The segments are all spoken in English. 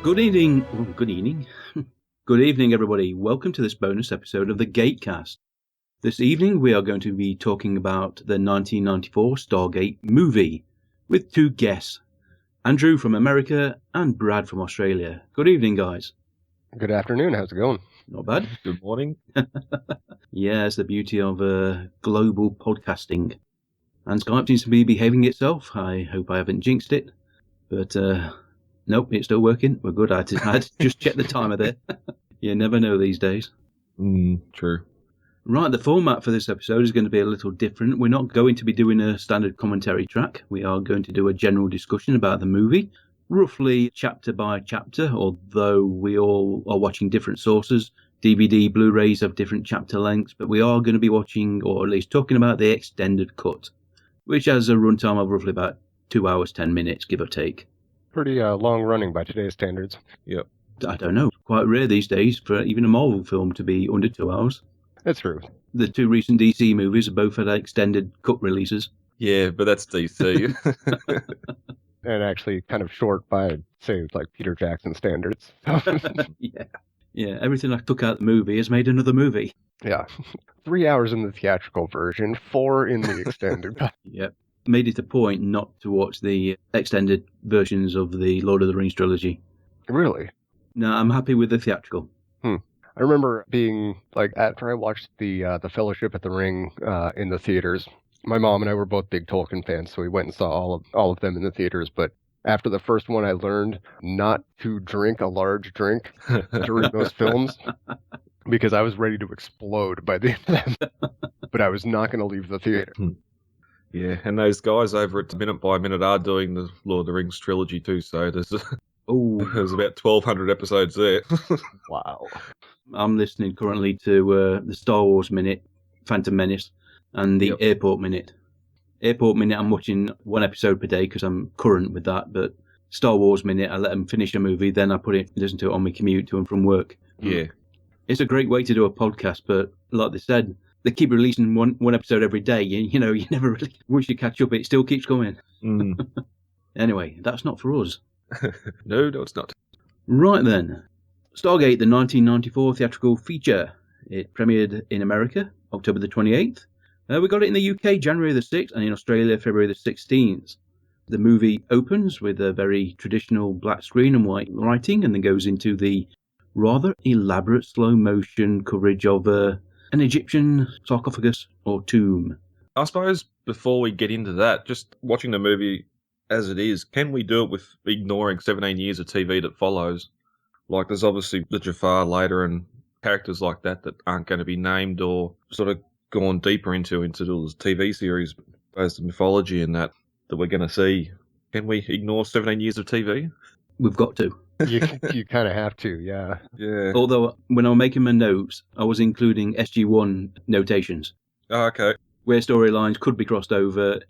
Good evening. Good evening, everybody. Welcome to this bonus episode of the Gatecast. This evening, we are going to be talking about the 1994 Stargate movie with two guests, Andrew from America and Brad from Australia. Good evening, guys. Good afternoon. How's it going? Not bad. Good morning. Yeah, it's the beauty of global podcasting. And Skype seems to be behaving itself. I hope I haven't jinxed it. But, nope, it's still working. We're good. I had to just check the timer there. You never know these days. True. Right, the format for this episode is going to be a little different. We're not going to be doing a standard commentary track. We are going to do a general discussion about the movie, roughly chapter by chapter, although we all are watching different sources. DVD, Blu-rays have different chapter lengths, but we are going to be watching, or at least talking about, the extended cut, which has a runtime of roughly about 2 hours, 10 minutes, give or take. Pretty long running by today's standards. Yep. I don't know. Quite rare these days for even a Marvel film to be under 2 hours. That's true. The two recent DC movies have both had extended cut releases. Yeah, but that's DC. And actually kind of short by, say, like Peter Jackson standards. Yeah, everything I took out the movie has made another movie. Yeah. 3 hours in the theatrical version, 4 in the extended. Yep. Made it a point not to watch the extended versions of the Lord of the Rings trilogy. Really? No, I'm happy with the theatrical. I remember being, like, after I watched the Fellowship at the Ring in the theaters, my mom and I were both big Tolkien fans, so we went and saw all of them in the theaters, but after the first one, I learned not to drink a large drink during those films because I was ready to explode by the end of them. But I was not going to leave the theater. Yeah, and those guys over at Minute by Minute are doing the Lord of the Rings trilogy too, so there's about 1,200 episodes there. Wow. I'm listening currently to the Star Wars Minute, Phantom Menace, and the Airport Minute. Airport Minute, I'm watching one episode per day because I'm current with that, but Star Wars Minute, I let them finish a movie, then I listen to it on my commute to and from work. Yeah. It's a great way to do a podcast, but like they said, they keep releasing one episode every day. You know, you never really, once you catch up, it still keeps coming. Anyway, that's not for us. No, it's not. Right then. Stargate, the 1994 theatrical feature. It premiered in America, October the 28th. We got it in the UK, January the 6th, and in Australia, February the 16th. The movie opens with a very traditional black screen and white writing, and then goes into the rather elaborate slow-motion coverage of an Egyptian sarcophagus or tomb. I suppose before we get into that, just watching the movie as it is, can we do it with ignoring 17 years of TV that follows? Like, there's obviously the Jafar later and characters like that aren't going to be named or sort of gone deeper into the TV series, as the mythology and that we're going to see. Can we ignore 17 years of TV? We've got to. You kind of have to, yeah. Yeah. Although, when I was making my notes, I was including SG-1 notations. Oh, okay. Where storylines could be crossed over,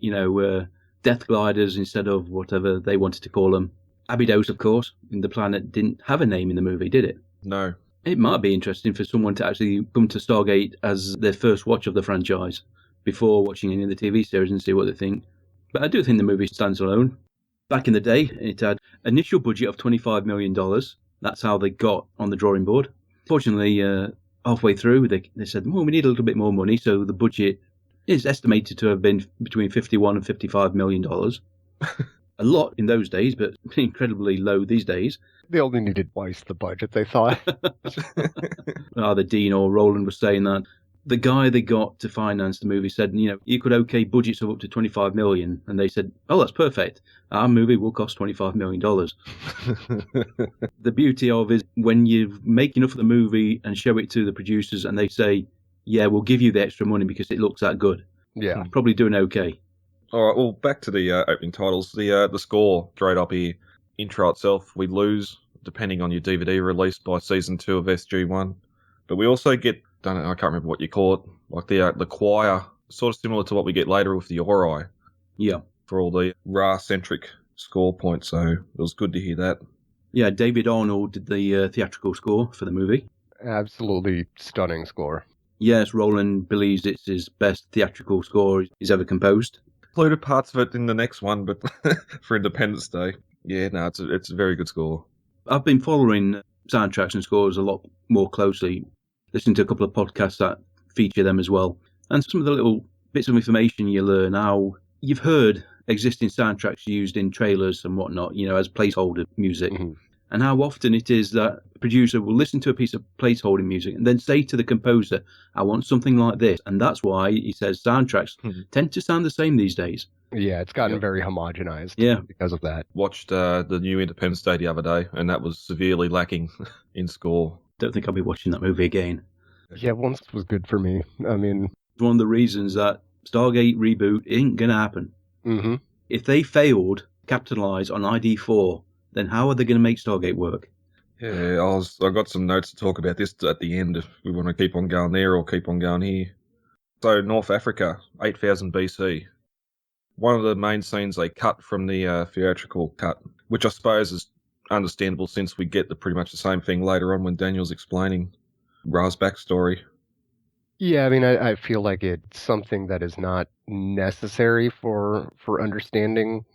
Death Gliders instead of whatever they wanted to call them. Abydos, of course. The planet didn't have a name in the movie, did it? No. It might be interesting for someone to actually come to Stargate as their first watch of the franchise before watching any of the TV series and see what they think. But I do think the movie stands alone. Back in the day, it had initial budget of $25 million. That's how they got on the drawing board. Fortunately, halfway through, they said, well, we need a little bit more money, so the budget is estimated to have been between $51 and $55 million. A lot in those days, but incredibly low these days. They only needed twice the budget, they thought. Either Dean or Roland was saying that. The guy they got to finance the movie said, you could okay budgets of up to $25 million. And they said, oh, that's perfect. Our movie will cost $25 million. The beauty of it is when you make enough of the movie and show it to the producers and they say, yeah, we'll give you the extra money because it looks that good. Yeah. Probably doing okay. All right, well, back to the opening titles. The score straight up here. Intro itself, we lose, depending on your DVD release, by Season 2 of SG-1. But we also get, I can't remember what you call it, like the choir, sort of similar to what we get later with the Ori. Yeah. For all the Ra-centric score points, so it was good to hear that. Yeah, David Arnold did the theatrical score for the movie. Absolutely stunning score. Yes, Roland believes it's his best theatrical score he's ever composed. Included parts of it in the next one, but for Independence Day. Yeah, no, it's a very good score. I've been following soundtracks and scores a lot more closely, listening to a couple of podcasts that feature them as well. And some of the little bits of information you learn, how you've heard existing soundtracks used in trailers and whatnot, as placeholder music. Mm-hmm. And how often it is that a producer will listen to a piece of placeholder music and then say to the composer, I want something like this. And that's why he says soundtracks tend to sound the same these days. Yeah, it's gotten very homogenized because of that. Watched the new Independence Day the other day, and that was severely lacking in score. Don't think I'll be watching that movie again. Yeah, once was good for me. I mean, it's one of the reasons that Stargate reboot ain't going to happen. Mm-hmm. If they failed to capitalise on ID4, then how are they going to make Stargate work? Yeah, I got some notes to talk about this at the end if we want to keep on going there or keep on going here. So North Africa, 8000 BC. One of the main scenes they cut from the theatrical cut, which I suppose is understandable since we get pretty much the same thing later on when Daniel's explaining Ra's backstory. Yeah, I mean, I feel like it's something that is not necessary for understanding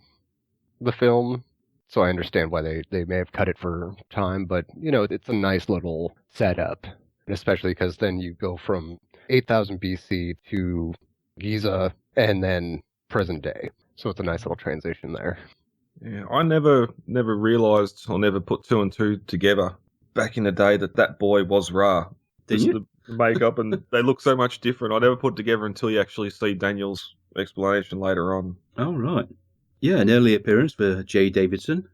the film. So I understand why they may have cut it for time, but, it's a nice little setup, especially because then you go from 8000 BC to Giza and then present day. So it's a nice little transition there. Yeah, I never realised or never put two and two together back in the day that boy was Ra. Didn't you? The makeup and they look so much different. I never put it together until you actually see Daniel's explanation later on. Oh, right. Yeah, an early appearance for Jay Davidson.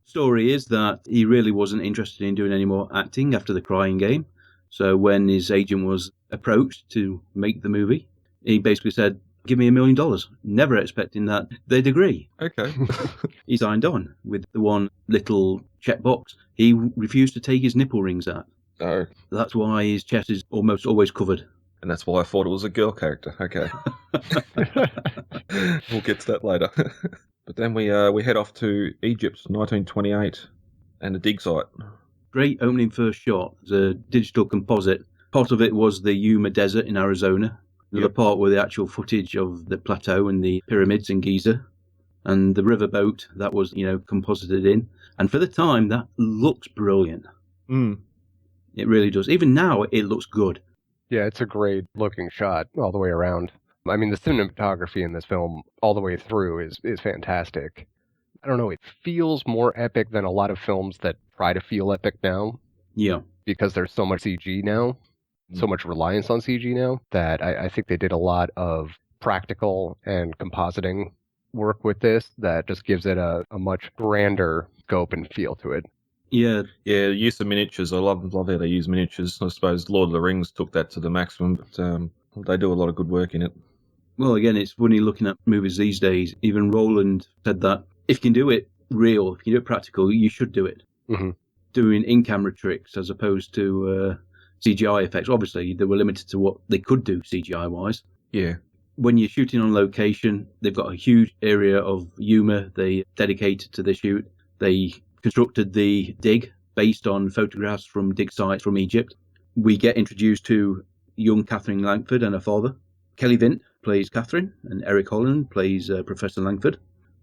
Story is that he really wasn't interested in doing any more acting after The Crying Game. So when his agent was approached to make the movie, he basically said, give me $1 million. Never expecting that they'd agree. Okay. He signed on with the one little checkbox. He refused to take his nipple rings out. Oh. That's why his chest is almost always covered. And that's why I thought it was a girl character. Okay. We'll get to that later. But then we head off to Egypt, 1928, and the dig site. Great opening first shot. The digital composite. Part of it was the Yuma Desert in Arizona. The part were the actual footage of the plateau and the pyramids in Giza. And the riverboat that was, composited in. And for the time, that looks brilliant. Mm. It really does. Even now, it looks good. Yeah, it's a great looking shot all the way around. I mean, the cinematography in this film all the way through is fantastic. I don't know, it feels more epic than a lot of films that try to feel epic now. Yeah. Because there's so much CG now, so much reliance on CG now, that I think they did a lot of practical and compositing work with this that just gives it a much grander scope and feel to it. Yeah. Yeah, the use of miniatures. I love how they use miniatures. I suppose Lord of the Rings took that to the maximum, but they do a lot of good work in it. Well, again, it's funny looking at movies these days. Even Roland said that if you can do it real, if you can do it practical, you should do it. Mm-hmm. Doing in-camera tricks as opposed to CGI effects. Obviously, they were limited to what they could do CGI-wise. Yeah. When you're shooting on location, they've got a huge area of Yuma they dedicated to the shoot. They constructed the dig based on photographs from dig sites from Egypt. We get introduced to young Catherine Langford and her father. Kelly Vint plays Catherine, and Eric Holland plays Professor Langford.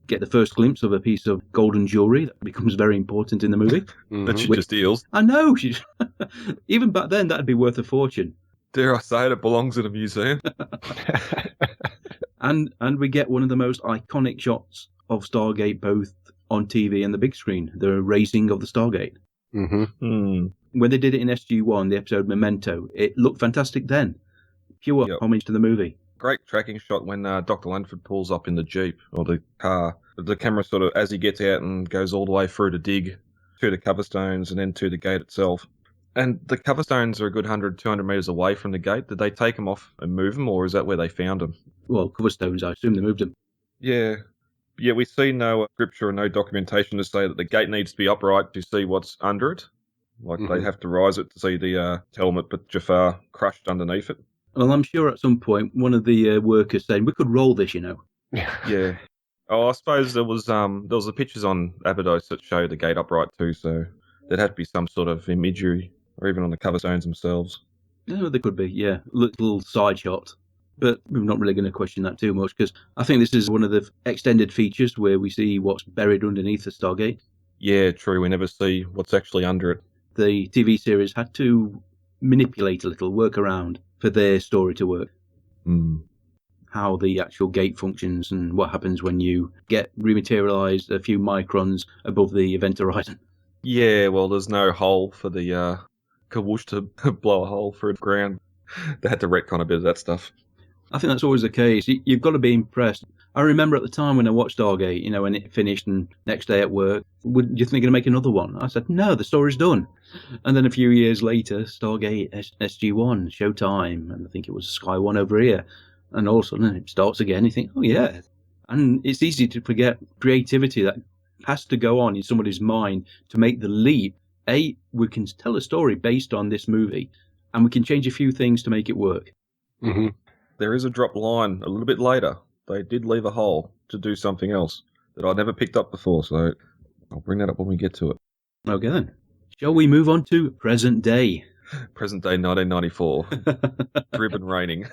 Get the first glimpse of a piece of golden jewellery that becomes very important in the movie. That she just deals. I know. Even back then, that'd be worth a fortune. Dare I say it belongs in a museum. And we get one of the most iconic shots of Stargate, both on TV and the big screen, the raising of the Stargate. Mm-hmm. Mm. When they did it in SG-1, the episode Memento, it looked fantastic then. Pure homage to the movie. Great tracking shot when Dr. Langford pulls up in the Jeep or the car. The camera sort of, as he gets out and goes all the way through the dig to the cover stones and then to the gate itself. And the cover stones are a good 100, 200 metres away from the gate. Did they take them off and move them, or is that where they found them? Well, cover stones, I assume they moved them. Yeah. Yeah, we see no scripture or no documentation to say that the gate needs to be upright to see what's under it. Like, they have to rise it to see the helmet, but Jafar crushed underneath it. Well, I'm sure at some point one of the workers saying, we could roll this, Yeah. Oh, I suppose there was the pictures on Abydos that show the gate upright too, so there'd have to be some sort of imagery, or even on the cover stones themselves. No, there could be, yeah. Little side shot. But we're not really going to question that too much, because I think this is one of the extended features where we see what's buried underneath the Stargate. Yeah, true. We never see what's actually under it. The TV series had to manipulate a little, work around for their story to work. Mm. How the actual gate functions and what happens when you get rematerialized a few microns above the event horizon. Yeah, well, there's no hole for the kawoosh to blow a hole through the ground. They had to retcon a bit of that stuff. I think that's always the case. You've got to be impressed. I remember at the time when I watched Stargate, when it finished and next day at work, would you think of make another one? I said, no, the story's done. And then a few years later, Stargate SG-1, Showtime, and I think it was Sky One over here. And all of a sudden it starts again. You think, oh yeah. And it's easy to forget creativity that has to go on in somebody's mind to make the leap. We can tell a story based on this movie, and we can change a few things to make it work. Mm-hmm. There is a drop line a little bit later. They did leave a hole to do something else that I'd never picked up before, so I'll bring that up when we get to it. Okay then. Shall we move on to present day? Present day 1994. Drib and raining.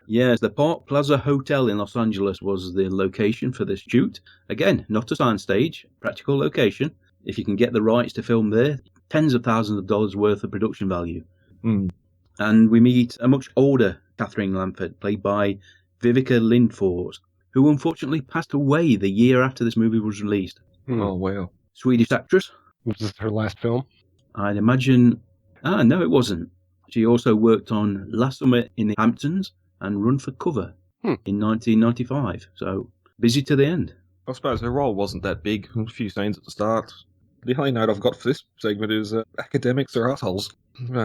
Yes, the Park Plaza Hotel in Los Angeles was the location for this shoot. Again, not a soundstage, practical location. If you can get the rights to film there, tens of thousands of dollars worth of production value. Mm. And we meet a much older Catherine Langford, played by Vivica Lindfors, who unfortunately passed away the year after this movie was released. Oh, wow. Swedish actress. Was this her last film? I'd imagine... no, it wasn't. She also worked on Last Summer in the Hamptons and Run for Cover in 1995. So, busy to the end. I suppose her role wasn't that big. A few scenes at the start. The only note I've got for this segment is academics are assholes.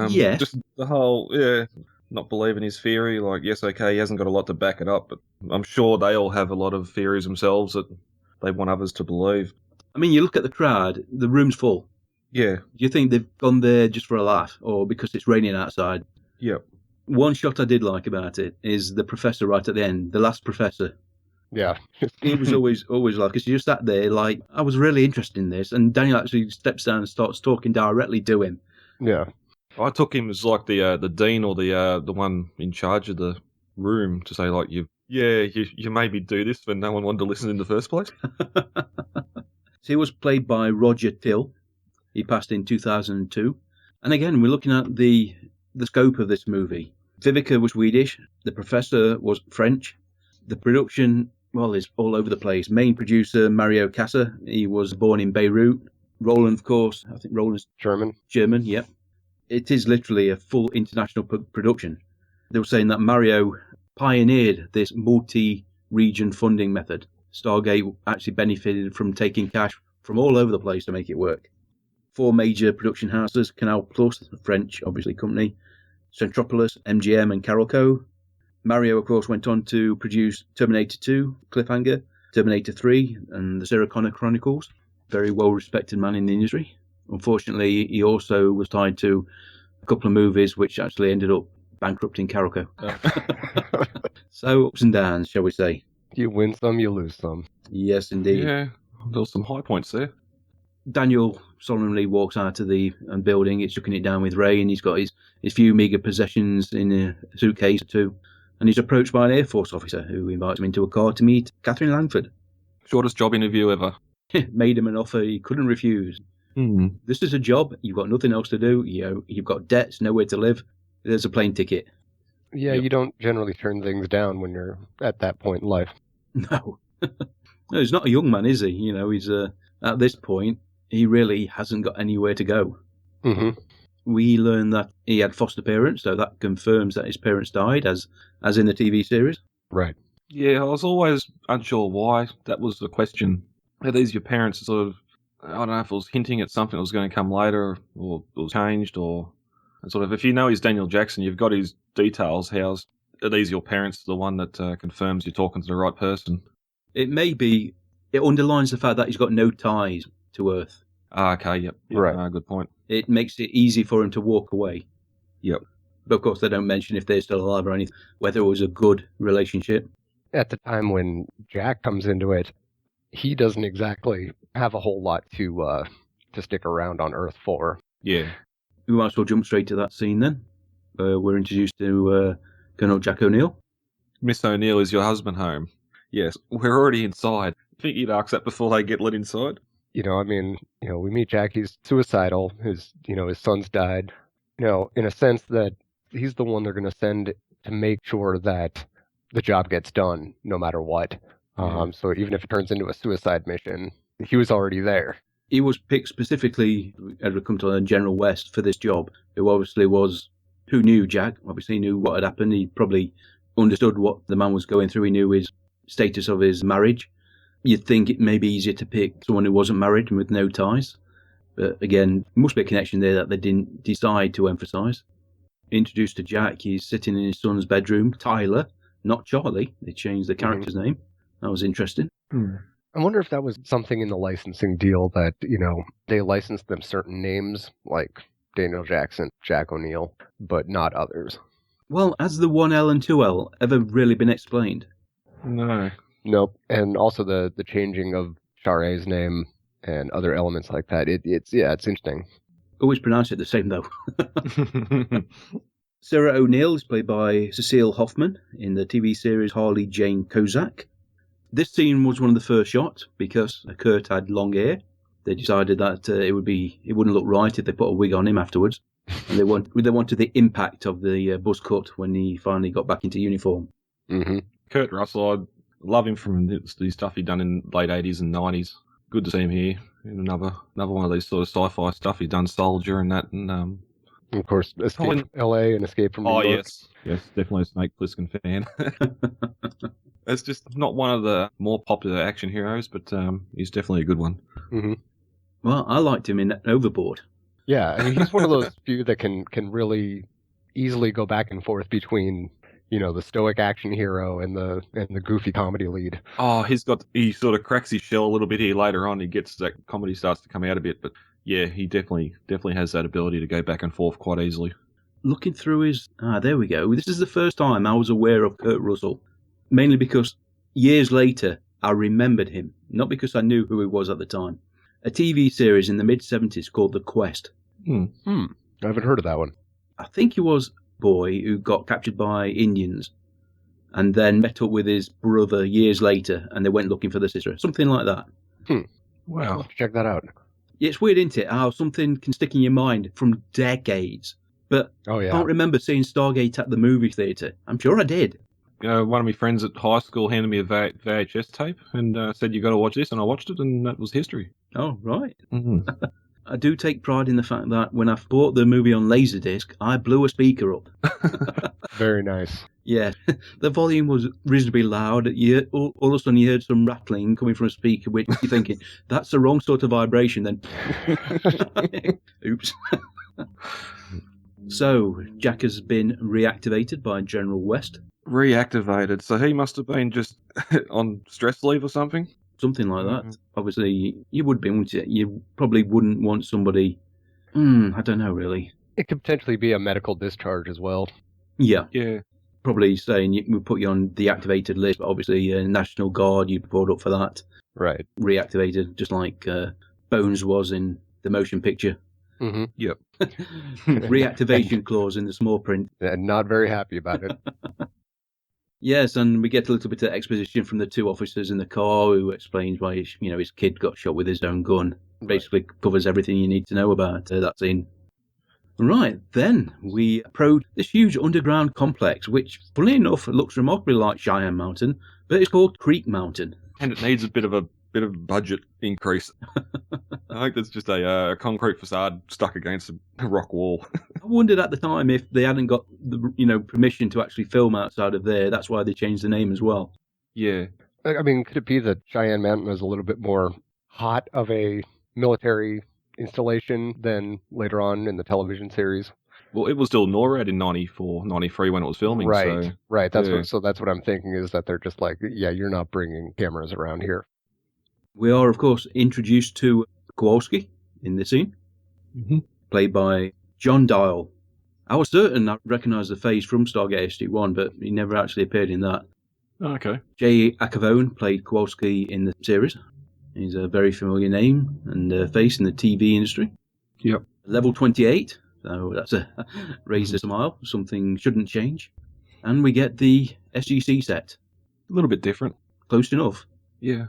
Yeah. Just the whole, not believing his theory. Like, yes, okay, he hasn't got a lot to back it up, but I'm sure they all have a lot of theories themselves that they want others to believe. I mean, you look at the crowd, the room's full. Yeah. Do you think they've gone there just for a laugh or because it's raining outside? Yep. One shot I did like about it is the professor right at the end, the last professor. Yeah. He was always like, because you sat there like, I was really interested in this, and Daniel actually steps down and starts talking directly to him. Yeah. I took him as like the dean or the one in charge of the room to say like, you made me do this when no one wanted to listen in the first place. So he was played by Roger Till. He passed in 2002. And again, we're looking at the scope of this movie. Vivica was Swedish. The professor was French. The production, well, is all over the place. Main producer, Mario Casa. He was born in Beirut. Roland, of course. I think Roland's German, yep. It is literally a full international production. They were saying that Mario pioneered this multi-region funding method. Stargate actually benefited from taking cash from all over the place to make it work. 4 major production houses, Canal Plus, the French, obviously, company, Centropolis, MGM, and Carolco. Mario, of course, went on to produce Terminator 2, Cliffhanger, Terminator 3, and the Sarah Connor Chronicles. Very well-respected man in the industry. Unfortunately, he also was tied to a couple of movies which actually ended up bankrupting Carolco. So, ups and downs, shall we say. You win some, you lose some. Yes, indeed. Yeah, there was some high points there. Daniel solemnly walks out of the building. It's chucking it down with rain. He's got his few meagre possessions in a suitcase too. And he's approached by an Air Force officer who invites him into a car to meet Catherine Langford. Shortest job interview ever. Made him an offer he couldn't refuse. Mm. This is a job. You've got nothing else to do. You've got debts, nowhere to live. There's a plane ticket. Yeah, Yep. You don't generally turn things down when you're at that point in life. No. No, he's not a young man, is he? He's at this point, he really hasn't got anywhere to go. Mm-hmm. We learn that he had foster parents, so that confirms that his parents died, as in the TV series. Right. Yeah, I was always unsure why. That was the question. Are these your parents sort of, I don't know if it was hinting at something that was going to come later or it was changed or sort of, if you know he's Daniel Jackson, you've got his details. Are these your parents, the one that confirms you're talking to the right person? It underlines the fact that he's got no ties to Earth. Okay, yep. Right. Good point. It makes it easy for him to walk away. Yep. But of course, they don't mention if they're still alive or anything, whether it was a good relationship. At the time when Jack comes into it, he doesn't exactly have a whole lot to stick around on Earth for. Yeah. We might as well jump straight to that scene then. We're introduced to Colonel Jack O'Neill. Miss O'Neill, is your husband home? Yes. We're already inside. I think you'd ask that before they get let inside. We meet Jack. He's suicidal. His son's died. In a sense that he's the one they're going to send to make sure that the job gets done, no matter what. So even if it turns into a suicide mission, he was already there. He was picked specifically, as we come to General West, for this job, who obviously who knew Jack, obviously knew what had happened. He probably understood what the man was going through. He knew his status of his marriage. You'd think it may be easier to pick someone who wasn't married and with no ties. But again, there must be a connection there that they didn't decide to emphasise. Introduced to Jack, he's sitting in his son's bedroom, Tyler, not Charlie. They changed the character's name. That was interesting. I wonder if that was something in the licensing deal that, they licensed them certain names, like Daniel Jackson, Jack O'Neill, but not others. Well, has the 1L and 2L ever really been explained? No. Nope. And also the changing of Share's name and other elements like that. It's interesting. Always pronounce it the same, though. Sarah O'Neill is played by Cecile Hoffman in the TV series Harley Jane Kozak. This scene was one of the first shots because Kurt had long hair. They decided that it wouldn't look right if they put a wig on him afterwards. And they wanted the impact of the buzz cut when he finally got back into uniform. Mm-hmm. Kurt Russell, I love him from the stuff he'd done in late 80s and 90s. Good to see him here in another one of these sort of sci-fi stuff. He'd done Soldier and that, and of course, Escape from L.A. and Escape from New York. Yes, definitely a Snake Plissken fan. It's just not one of the more popular action heroes, but he's definitely a good one. Mm-hmm. Well, I liked him in Overboard. Yeah, I mean, he's one of those few that can really easily go back and forth between, the stoic action hero and the goofy comedy lead. Oh, he sort of cracks his shell a little bit here later on. He gets that comedy starts to come out a bit, but yeah, he definitely has that ability to go back and forth quite easily. Looking through his... there we go. This is the first time I was aware of Kurt Russell, mainly because years later I remembered him, not because I knew who he was at the time. A TV series in the mid-70s called The Quest. I haven't heard of that one. I think he was a boy who got captured by Indians and then met up with his brother years later and they went looking for the sister. Something like that. Wow. I'll have to check that out. Yeah, it's weird, isn't it? How something can stick in your mind from decades. But I can't remember seeing Stargate at the movie theatre. I'm sure I did. One of my friends at high school handed me a VHS tape and said, you got to watch this, and I watched it, and that was history. Oh, right. Mm-hmm. I do take pride in the fact that when I bought the movie on Laserdisc, I blew a speaker up. Very nice. Yeah, the volume was reasonably loud. All of a sudden you heard some rattling coming from a speaker, which you're thinking, that's the wrong sort of vibration then. Oops. So, Jack has been reactivated by General West. Reactivated, so he must have been just on stress leave or something? Something like that. Obviously, you would be, wouldn't you? You probably wouldn't want somebody... I don't know, really. It could potentially be a medical discharge as well. Yeah. Yeah. Probably saying we put you on the activated list, but obviously National Guard, you'd be brought up for that. Right. Reactivated, just like Bones was in the motion picture. Mm-hmm. Yep. Reactivation clause in the small print. And not very happy about it. Yes, and we get a little bit of exposition from the two officers in the car who explains why his kid got shot with his own gun. Basically covers everything you need to know about that scene. Right, then we approach this huge underground complex, which, funnily enough, looks remarkably like Cheyenne Mountain, but it's called Creek Mountain. And it needs a bit of budget increase. I think that's just a concrete facade stuck against a rock wall. I wondered at the time if they hadn't got the permission to actually film outside of there. That's why they changed the name as well. Yeah. I mean, could it be that Cheyenne Mountain is a little bit more hot of a military installation than later on in the television series? Well, it was still NORAD in 94, 93 when it was filming. Right, so, right. That's what I'm thinking is that they're just like, yeah, you're not bringing cameras around here. We are, of course, introduced to Kowalski in this scene, played by John Dial. I was certain I recognised the face from Stargate SG-1, but he never actually appeared in that. Okay. Jay Acavone played Kowalski in the series. He's a very familiar name and face in the TV industry. Yep. Level 28, so that's a raise a smile. Something shouldn't change. And we get the SGC set. A little bit different. Close enough. Yeah.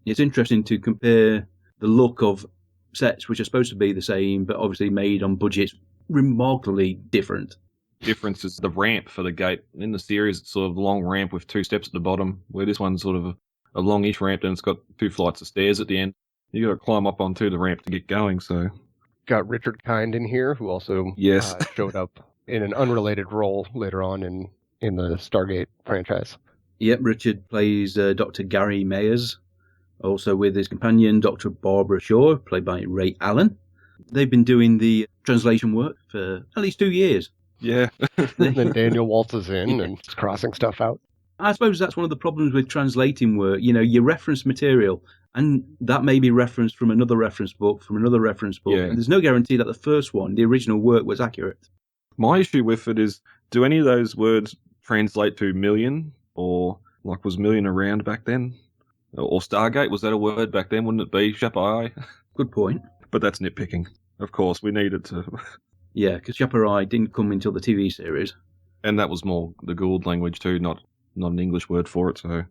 It's interesting to compare the look of sets which are supposed to be the same, but obviously made on budgets remarkably different. Difference is the ramp for the gate. In the series, it's sort of a long ramp with 2 steps at the bottom, where this one's sort of a longish ramp and it's got 2 flights of stairs at the end. You got to climb up onto the ramp to get going. So Got Richard Kind in here, who also yes, showed up in an unrelated role later on in the Stargate franchise. Yep, Richard plays Dr. Gary Mayers, also with his companion, Dr. Barbara Shaw, played by Ray Allen. They've been doing the translation work for at least 2 years. yeah. And then Daniel waltzes in and is crossing stuff out. I suppose that's one of the problems with translating work. You know, you reference material, and that may be referenced from another reference book, Yeah. and there's no guarantee that the first one, the original work, was accurate. My issue with it is, do any of those words translate to million, or like was million around back then? Or Stargate, was that a word back then? Wouldn't it be Shapai? Good point. But that's nitpicking. Of course, we needed to. Yeah, because Chaparai didn't come until the TV series. And that was more the Gould language too, not an English word for it. So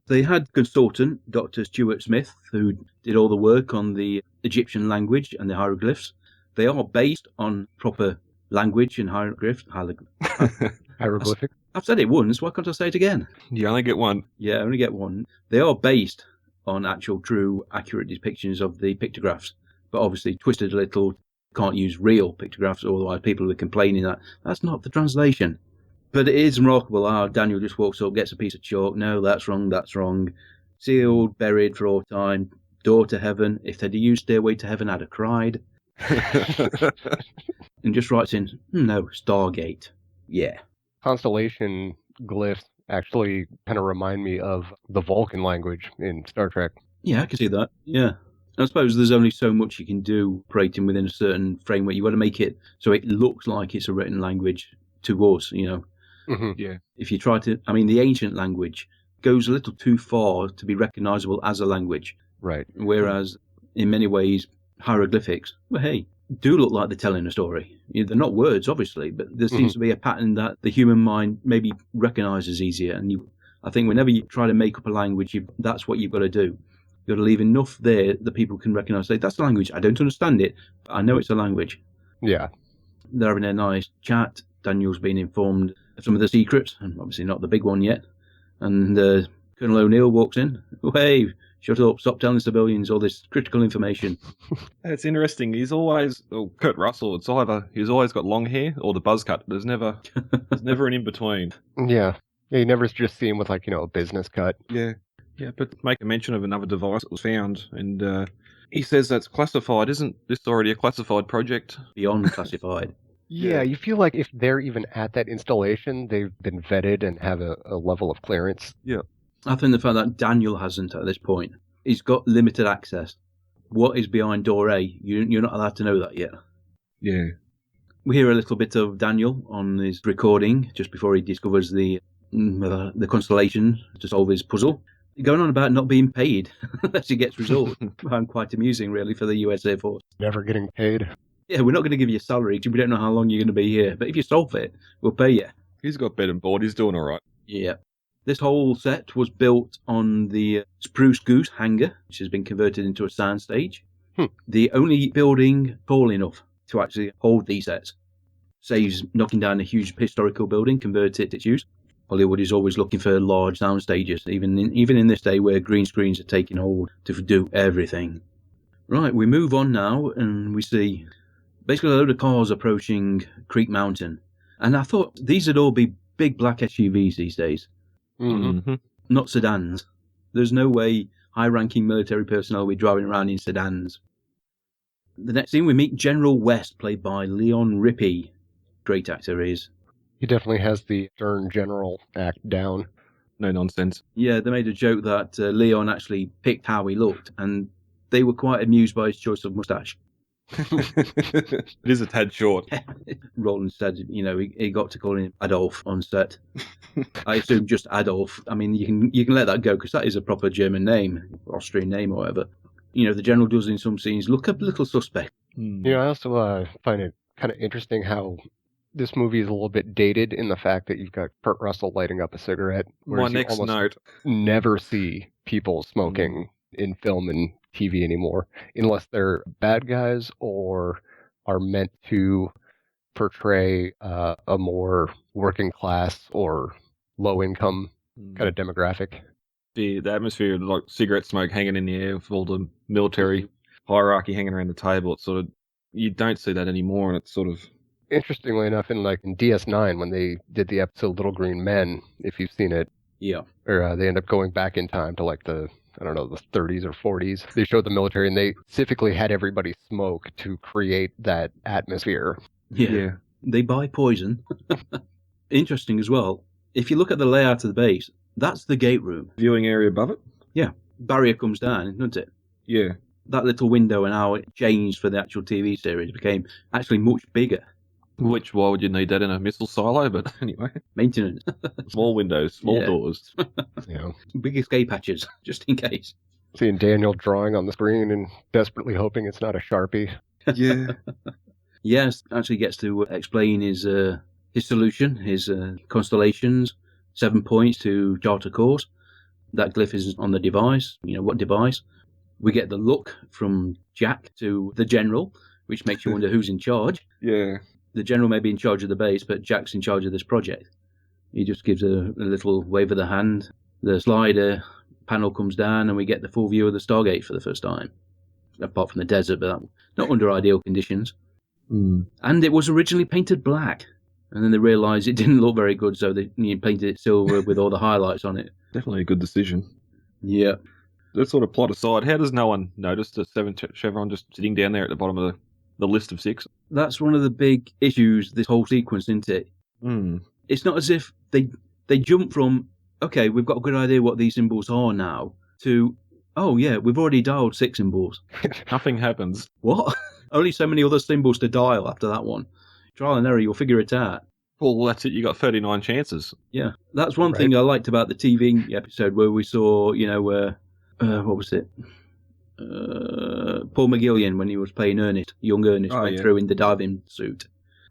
They had consultant, Dr. Stuart Smith, who did all the work on the Egyptian language and the hieroglyphs. They are based on proper language and hieroglyphs. Hieroglyphic. I've said it once, why can't I say it again? you only get one. Yeah, I only get one. They are based on actual, true, accurate depictions of the pictographs, but obviously twisted a little. Can't use real pictographs, otherwise people are complaining that that's not the translation. But it is remarkable how Daniel just walks up, gets a piece of chalk. No, that's wrong. Sealed, buried for all time. Door to heaven. If they'd used Stairway to Heaven, I'd have cried. And just writes in, no, Stargate. Yeah. Constellation glyphs actually kind of remind me of the Vulcan language in Star Trek. Yeah, I can see that. Yeah. I suppose there's only so much you can do operating within a certain framework. You've got to make it so it looks like it's a written language to us, you know. Mm-hmm. Yeah. If you try to, the ancient language goes a little too far to be recognizable as a language. Right. Whereas, in many ways, hieroglyphics, well, hey, do look like they're telling a story. You know, they're not words, obviously, but there seems to be a pattern that the human mind maybe recognizes easier. And I think whenever you try to make up a language, that's what you've got to do. You've got to leave enough there that people can recognize. Say, that's a language. I don't understand it, but I know it's a language. Yeah. They're having a nice chat. Daniel's been informed of some of the secrets, and obviously not the big one yet. And Colonel O'Neill walks in. Oh, hey, shut up. Stop telling civilians all this critical information. It's interesting. He's always Kurt Russell. It's either he's always got long hair or the buzz cut. There's never an in between. Yeah. You never just see him with a business cut. Yeah. Yeah, but make a mention of another device that was found, and he says that's classified. Isn't this already a classified project? Beyond classified. Yeah, you feel like if they're even at that installation, they've been vetted and have a level of clearance. Yeah. I think the fact that Daniel hasn't at this point, he's got limited access. What is behind door A? You're not allowed to know that yet. Yeah. We hear a little bit of Daniel on his recording just before he discovers the constellation to solve his puzzle. Going on about not being paid unless he gets resolved. Quite amusing, really, for the US Air Force. Never getting paid. Yeah, we're not going to give you a salary because we don't know how long you're going to be here. But if you solve it, we'll pay you. He's got bed and board. He's doing all right. Yeah. This whole set was built on the Spruce Goose hangar, which has been converted into a soundstage. The only building tall enough to actually hold these sets. Saves knocking down a huge historical building, convert it to its use. Hollywood is always looking for large sound stages, even in this day where green screens are taking hold to do everything. Right, we move on now, and we see basically a load of cars approaching Creek Mountain. And I thought these would all be big black SUVs these days, not sedans. There's no way high-ranking military personnel will be driving around in sedans. The next scene, we meet General West, played by Leon Rippey. Great actor he is. He definitely has the stern general act down. No nonsense. Yeah, they made a joke that Leon actually picked how he looked, and they were quite amused by his choice of moustache. It is a tad short. Roland said, he got to call him Adolf on set. I assume just Adolf. I mean, you can let that go because that is a proper German name, Austrian name or whatever. The general does in some scenes look a little suspect. I also find it kind of interesting how this movie is a little bit dated in the fact that you've got Kurt Russell lighting up a cigarette. My next note. Never see people smoking in film and TV anymore, unless they're bad guys or are meant to portray a more working class or low income kind of demographic. The atmosphere, like cigarette smoke hanging in the air with all the military hierarchy hanging around the table, it's sort of, you don't see that anymore, and it's sort of... Interestingly enough, in DS9, when they did the episode Little Green Men, if you've seen it, or they end up going back in time to like the 30s or 40s. They showed the military, and they specifically had everybody smoke to create that atmosphere. Yeah. They buy poison. Interesting as well. If you look at the layout of the base, that's the gate room. Viewing area above it? Yeah. Barrier comes down, doesn't it? Yeah. That little window and how it changed for the actual TV series became actually much bigger. Why would you need that in a missile silo? But anyway. Maintenance. Small windows, small doors. Big escape hatches, just in case. Seeing Daniel drawing on the screen and desperately hoping it's not a Sharpie. Yeah. Yes, actually gets to explain his solution, his constellations, 7 points to chart a course. That glyph is on the device. What device? We get the look from Jack to the general, which makes you wonder who's in charge. Yeah. The general may be in charge of the base, but Jack's in charge of this project. He just gives a little wave of the hand. The slider panel comes down, and we get the full view of the Stargate for the first time. Apart from the desert, but not under ideal conditions. And it was originally painted black. And then they realised it didn't look very good, so they painted it silver with all the highlights on it. Definitely a good decision. Yeah. That sort of plot aside, how does no one notice the 7 chevron just sitting down there at the bottom of the list of 6? That's one of the big issues, this whole sequence, isn't it? It's not as if they jump from, okay, we've got a good idea what these symbols are now, to, oh yeah, we've already dialed 6 symbols. Nothing happens. What? Only so many other symbols to dial after that one. Trial and error, you'll figure it out. Well, that's it. You got 39 chances. Yeah, that's one thing I liked about the TV episode where we saw, what was it? Paul McGillian, when he was playing Ernest, young Ernest, went through in the diving suit.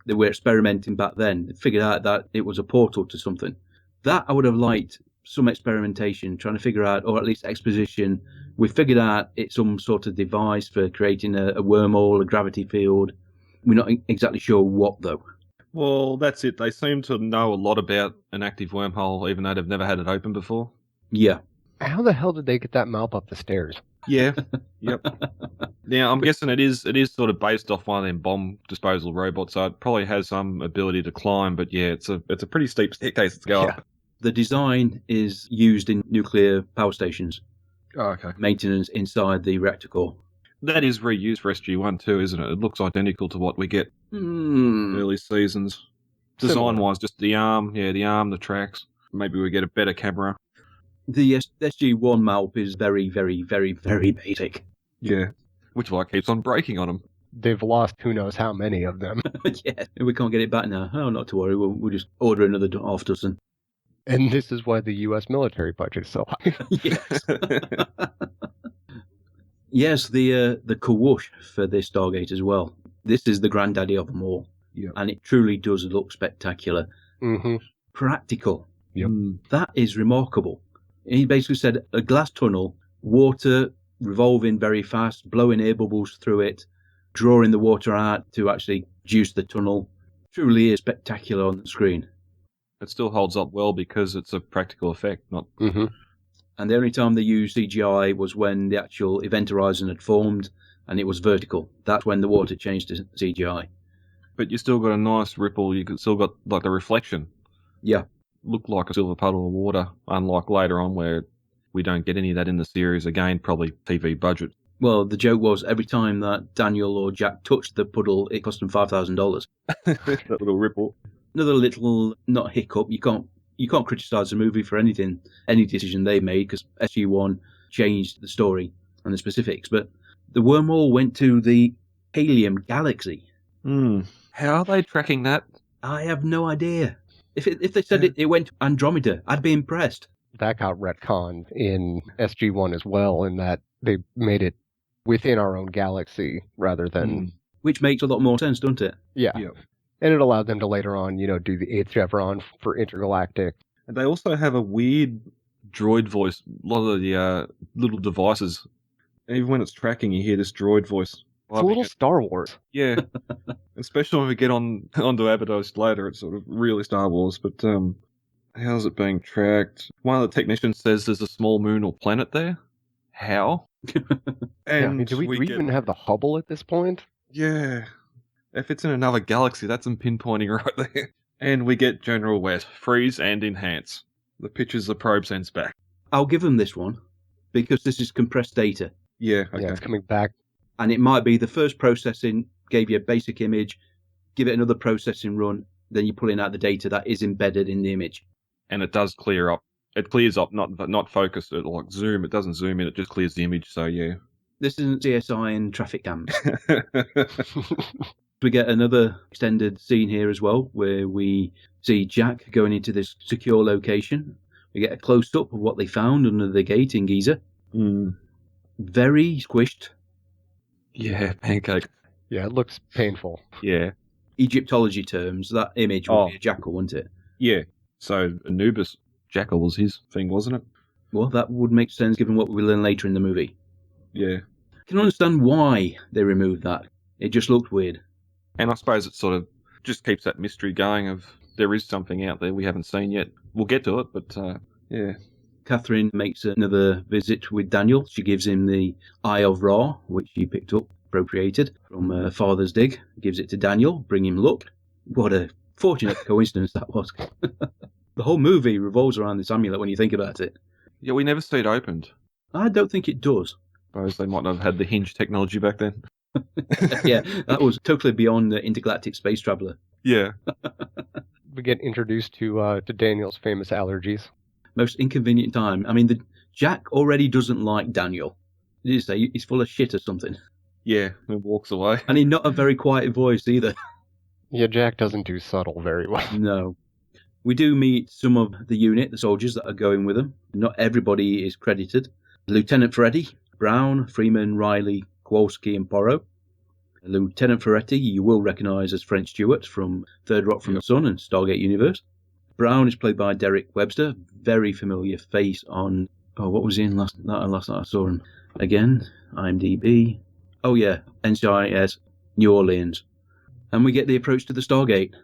They were experimenting back then. They figured out that it was a portal to something. That I would have liked some experimentation, trying to figure out, or at least exposition. We figured out it's some sort of device for creating a wormhole, a gravity field. We're not exactly sure what, though. Well, that's it. They seem to know a lot about an active wormhole, even though they've never had it open before. Yeah. How the hell did they get that map up the stairs? Yeah. Yep. Now, I'm guessing it is sort of based off one of them bomb disposal robots, so it probably has some ability to climb, but yeah, it's a pretty steep staircase to go up. The design is used in nuclear power stations. Oh, okay. Maintenance inside the reactor core. That is reused for SG-1 too, isn't it? It looks identical to what we get early seasons. Design-wise, just the arm, the tracks. Maybe we get a better camera. The SG-1 map is very, very, very, very basic. Yeah. Which keeps on breaking on them. They've lost who knows how many of them. Yeah, we can't get it back now. Oh, not to worry. We'll just order another half dozen. And this is why the U.S. military budget is so high. Yes. Yes, the Kawush for this Stargate as well. This is the granddaddy of them all. Yeah. And it truly does look spectacular. Mm-hmm. Practical. Yep. That is remarkable. He basically said a glass tunnel, water revolving very fast, blowing air bubbles through it, drawing the water out to actually juice the tunnel. Truly is spectacular on the screen. It still holds up well because it's a practical effect, not... Mm-hmm. And the only time they used CGI was when the actual event horizon had formed and it was vertical. That's when the water changed to CGI. But you still got a nice ripple. You still got the reflection. Yeah. Looked like a silver puddle of water, unlike later on where we don't get any of that in the series. Again, probably TV budget. Well, the joke was every time that Daniel or Jack touched the puddle, it cost them $5,000. That little ripple. Another little, not hiccup. You can't criticise the movie for any decision they made because SG-1 changed the story and the specifics. But the wormhole went to the Helium Galaxy. How are they tracking that? I have no idea. If they said it went to Andromeda, I'd be impressed. That got retconned in SG-1 as well, in that they made it within our own galaxy rather than... Which makes a lot more sense, doesn't it? Yeah. And it allowed them to later on, do the 8th chevron for intergalactic. And they also have a weird droid voice. A lot of the little devices Even when it's tracking, you hear this droid voice. It's a little Star Wars. Yeah. Especially when we get onto Abydos later, it's sort of really Star Wars. But how's it being tracked? One of the technicians says there's a small moon or planet there. How? And do we even have the Hubble at this point? Yeah. If it's in another galaxy, that's some pinpointing right there. And we get General West, freeze and enhance. The pictures the probe sends back. I'll give them this one, because this is compressed data. Yeah, okay. Yeah, it's coming back. And it might be the first processing gave you a basic image, give it another processing run, then you're pulling out the data that is embedded in the image. And it does clear up. It clears up, not focused, like zoom. It doesn't zoom in, it just clears the image, so yeah. This isn't CSI and traffic cams. We get another extended scene here as well, where we see Jack going into this secure location. We get a close-up of what they found under the gate in Giza. Very squished. Yeah, pancake. Yeah, it looks painful. Yeah. Egyptology terms, that image would be a jackal, wouldn't it? Yeah. So Anubis jackal was his thing, wasn't it? Well, that would make sense given what we learn later in the movie. Yeah. I can understand why they removed that. It just looked weird. And I suppose it sort of just keeps that mystery going of there is something out there we haven't seen yet. We'll get to it, but yeah. Catherine makes another visit with Daniel. She gives him the Eye of Ra, which she picked up, appropriated from Father's Dig. Gives it to Daniel, bring him luck. What a fortunate coincidence that was. The whole movie revolves around this amulet when you think about it. Yeah, we never see it opened. I don't think it does. I suppose they might not have had the hinge technology back then. Yeah, that was totally beyond the intergalactic space traveller. Yeah. We get introduced to Daniel's famous allergies. Most inconvenient time. I mean, Jack already doesn't like Daniel. Did you say he's full of shit or something? Yeah, and walks away. And he's not a very quiet voice either. Yeah, Jack doesn't do subtle very well. No. We do meet some of the unit, the soldiers that are going with them. Not everybody is credited. Lieutenant Ferretti, Brown, Freeman, Riley, Kowalski, and Porro. Lieutenant Ferretti you will recognise as French Stewart from Third Rock from the Sun and Stargate Universe. Brown is played by Derek Webster, very familiar face on... Oh, what was he in last night I saw him? Again, IMDb. Oh yeah, NCIS, New Orleans. And we get the approach to the Stargate,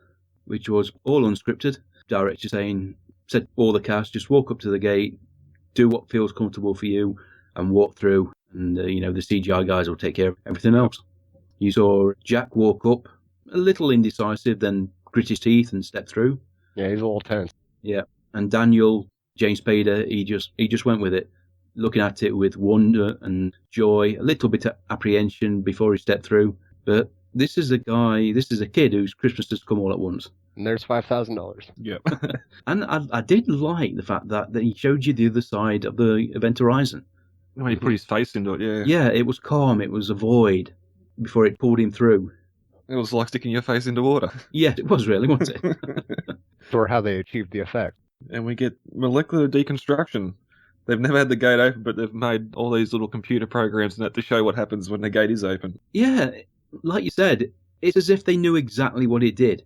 which was all unscripted. Director said all the cast, just walk up to the gate, do what feels comfortable for you, and walk through, and the CGI guys will take care of everything else. You saw Jack walk up, a little indecisive, then grit his teeth and step through. Yeah, he's a little tense. Yeah, and Daniel, James Spader, he just went with it, looking at it with wonder and joy, a little bit of apprehension before he stepped through. But this is a kid whose Christmas has come all at once. And there's $5,000. Yep. And I did like the fact that he showed you the other side of the event horizon. When he put his face into it, yeah. Yeah, it was calm, it was a void before it pulled him through. It was like sticking your face into water. Yeah, it was really, wasn't it? Or how they achieved the effect. And we get molecular deconstruction. They've never had the gate open, but they've made all these little computer programs and that to show what happens when the gate is open. Yeah, like you said, it's as if they knew exactly what it did,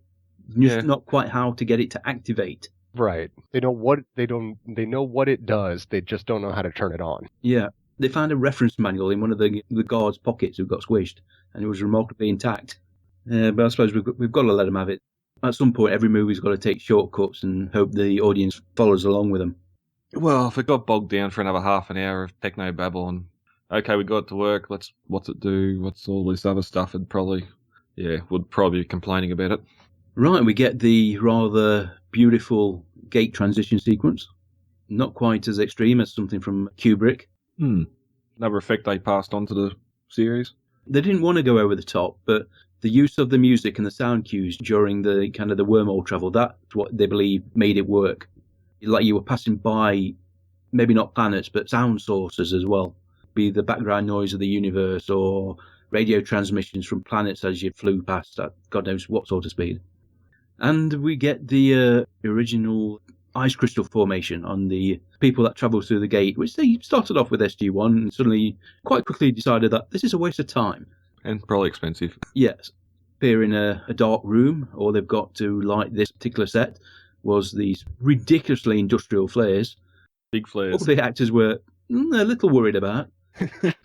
just not quite how to get it to activate. Right. They know what it does. They just don't know how to turn it on. Yeah, they found a reference manual in one of the guards' pockets who got squished, and it was remarkably intact. But I suppose we've got to let them have it. At some point, every movie's got to take shortcuts and hope the audience follows along with them. Well, if it got bogged down for another half an hour of techno babble and okay, we got it to work, what's it do, what's all this other stuff, would probably be complaining about it. Right, we get the rather beautiful gate transition sequence. Not quite as extreme as something from Kubrick. Another effect they passed on to the series. They didn't want to go over the top, but the use of the music and the sound cues during the kind of the wormhole travel, that's what they believe made it work. Like you were passing by, maybe not planets, but sound sources as well. Be the background noise of the universe or radio transmissions from planets as you flew past at God knows what sort of speed. And we get the original ice crystal formation on the people that travel through the gate, which they started off with SG-1 and suddenly quite quickly decided that this is a waste of time. And probably expensive. Yes. Appear in a dark room, all they've got to light this particular set was these ridiculously industrial flares. Big flares. All the actors were a little worried about.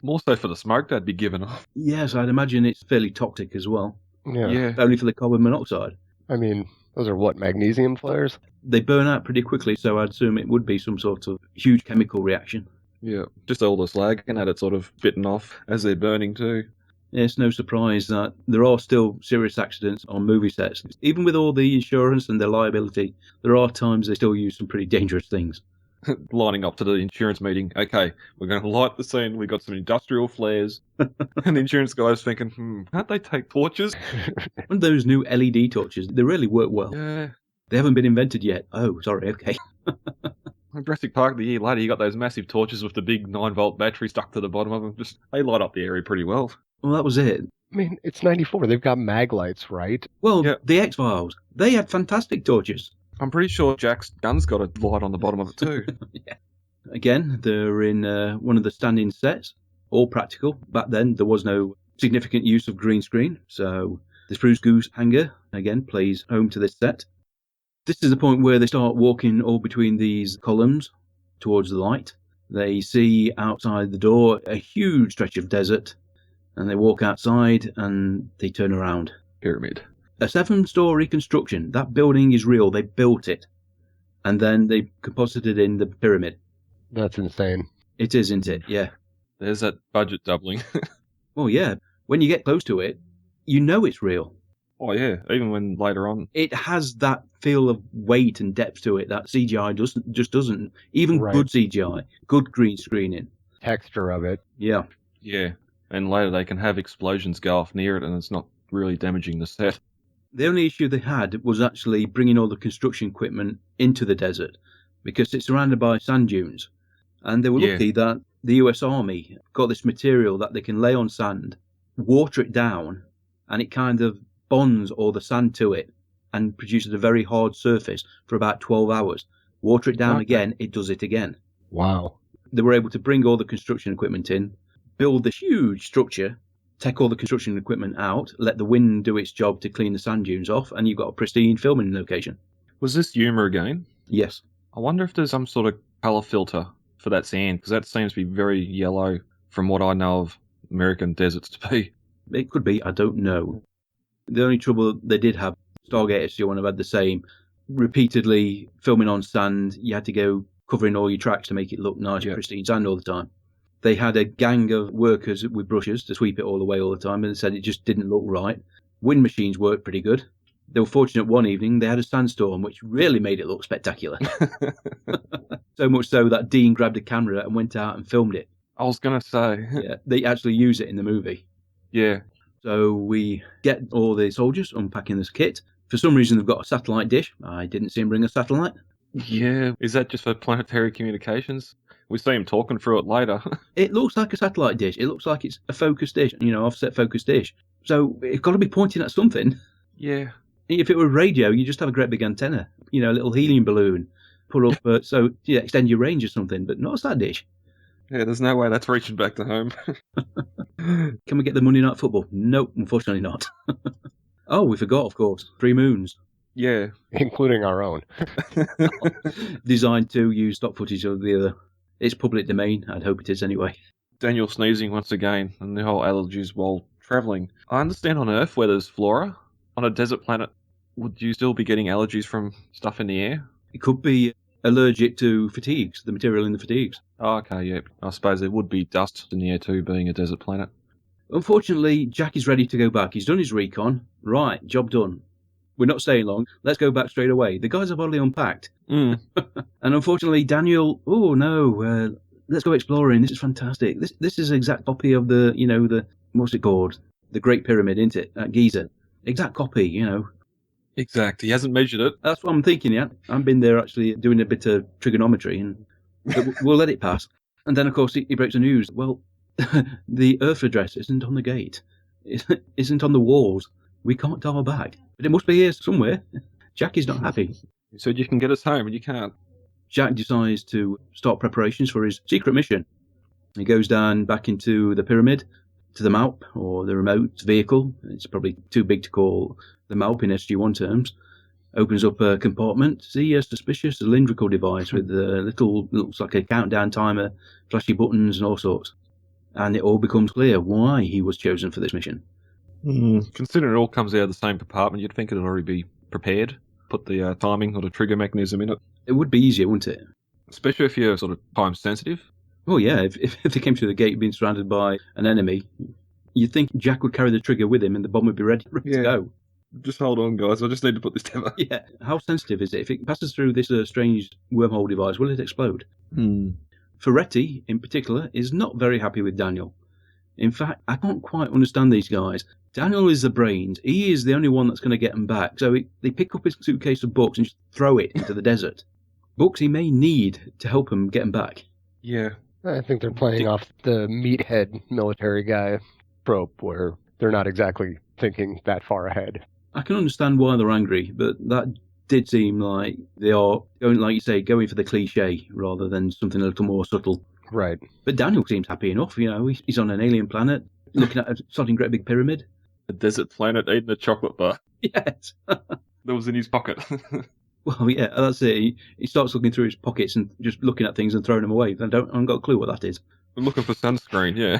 More so for the smoke they'd be giving off. Yes, I'd imagine it's fairly toxic as well. Yeah. Only for the carbon monoxide. I mean, those are what, magnesium flares? They burn out pretty quickly, so I'd assume it would be some sort of huge chemical reaction. Yeah, just all the slag and had it sort of bitten off as they're burning too. It's no surprise that there are still serious accidents on movie sets. Even with all the insurance and the liability, there are times they still use some pretty dangerous things. Lining up to the insurance meeting. Okay, we're going to light the scene. We got some industrial flares. And the insurance guy's thinking, can't they take torches? One of those new LED torches, they really work well. Yeah. They haven't been invented yet. Oh, sorry, okay. Jurassic Park the year later, you got those massive torches with the big 9-volt battery stuck to the bottom of them. They light up the area pretty well. Well, that was it. I mean, it's 94. They've got mag lights, right? Well, Yeah. the X-Files, they had fantastic torches. I'm pretty sure Jack's gun's got a light on the bottom of it too. Yeah. Again, they're in one of the stand-in sets, all practical. Back then, there was no significant use of green screen, so the spruce goose hangar, again, plays home to this set. This is the point where they start walking all between these columns towards the light. They see outside the door a huge stretch of desert, and they walk outside and they turn around. Pyramid. A 7-story construction. That building is real. They built it. And then they composited in the pyramid. That's insane. It is, isn't it? Yeah. There's that budget doubling. Well, yeah. When you get close to it, you know it's real. Oh yeah, even when later on. It has that feel of weight and depth to it that CGI doesn't. Even Right. good CGI, good green screening. Texture of it. Yeah. Yeah, and later they can have explosions go off near it and it's not really damaging the set. The only issue they had was actually bringing all the construction equipment into the desert because it's surrounded by sand dunes. And they were Yeah. lucky that the US Army got this material that they can lay on sand, water it down, and it kind of bonds all the sand to it and produces a very hard surface for about 12 hours. Water it down Okay. again, it does it again. Wow. They were able to bring all the construction equipment in, build this huge structure, take all the construction equipment out, let the wind do its job to clean the sand dunes off, and you've got a pristine filming location. Was this humour again? Yes. I wonder if there's some sort of colour filter for that sand, because that seems to be very yellow from what I know of American deserts to be. It could be, I don't know. The only trouble they did have, Stargate SG-1 have had the same. Repeatedly filming on sand, you had to go covering all your tracks to make it look nice, Yeah. pristine sand all the time. They had a gang of workers with brushes to sweep it all away all the time, and they said it just didn't look right. Wind machines worked pretty good. They were fortunate one evening, they had a sandstorm, which really made it look spectacular. So much so that Dean grabbed a camera and went out and filmed it. I was going to say, Yeah, they actually use it in the movie. yeah. So we get all the soldiers unpacking this kit. For some reason, they've got a satellite dish. I didn't see him bring a satellite. Yeah. Is that just for planetary communications? We see him talking through it later. It looks like a satellite dish. It looks like it's a focus dish, offset focus dish. So it's got to be pointing at something. Yeah. If it were radio, you just have a great big antenna, a little helium balloon, put up, extend your range or something, but not a sat dish. Yeah, there's no way that's reaching back to home. Can we get the Monday Night Football? Nope, unfortunately not. Oh, we forgot, of course, 3 Moons. Yeah. Including our own. Designed to use stock footage of the other. It's public domain. I'd hope it is anyway. Daniel sneezing once again, and the whole allergies while travelling. I understand on Earth where there's flora. On a desert planet, would you still be getting allergies from stuff in the air? It could be allergic to fatigues, the material in the fatigues. Oh, okay, yeah. I suppose there would be dust in the air too, being a desert planet. Unfortunately, Jack is ready to go back. He's done his recon. Right, job done. We're not staying long. Let's go back straight away. The guys have already unpacked. Mm. And unfortunately, Daniel, oh no, let's go exploring. This is fantastic. This is an exact copy of the what's it called? The Great Pyramid, isn't it? At Giza. Exact copy, Exact. He hasn't measured it. That's what I'm thinking, yeah. I've been there actually doing a bit of trigonometry, and we'll let it pass. And then, of course, he breaks the news. Well, the Earth address isn't on the gate. It isn't on the walls. We can't dial back. But it must be here somewhere. Jack is not happy. He said you can get us home, and you can't. Jack decides to start preparations for his secret mission. He goes down back into the pyramid, to the MALP, or the remote vehicle. It's probably too big to call the MALP in SG-1 terms. Opens up a compartment. See a suspicious cylindrical device with looks like a countdown timer, flashy buttons and all sorts. and it all becomes clear why he was chosen for this mission. Considering it all comes out of the same compartment, you'd think it'd already be prepared. Put the timing or the trigger mechanism in it. It would be easier, wouldn't it? Especially if you're sort of time sensitive. Well, yeah, if they came through the gate being surrounded by an enemy, you'd think Jack would carry the trigger with him and the bomb would be ready to go. Just hold on, guys. I just need to put this together. Yeah. How sensitive is it? If it passes through this strange wormhole device, will it explode? Ferretti, in particular, is not very happy with Daniel. In fact, I don't quite understand these guys. Daniel is the brains. He is the only one that's going to get them back. So they pick up his suitcase of books and just throw it into the desert. Books he may need to help him get them back. Yeah. I think they're playing off the meathead military guy trope where they're not exactly thinking that far ahead. I can understand why they're angry, but that did seem like they are going, like you say, going for the cliche rather than something a little more subtle. Right. But Daniel seems happy enough. You know, he's on an alien planet, looking at a sodding great big pyramid. A desert planet eating a chocolate bar. Yes. That was in his pocket. Well, yeah, that's it. He starts looking through his pockets and just looking at things and throwing them away. I haven't got a clue what that is. I'm looking for sunscreen, yeah.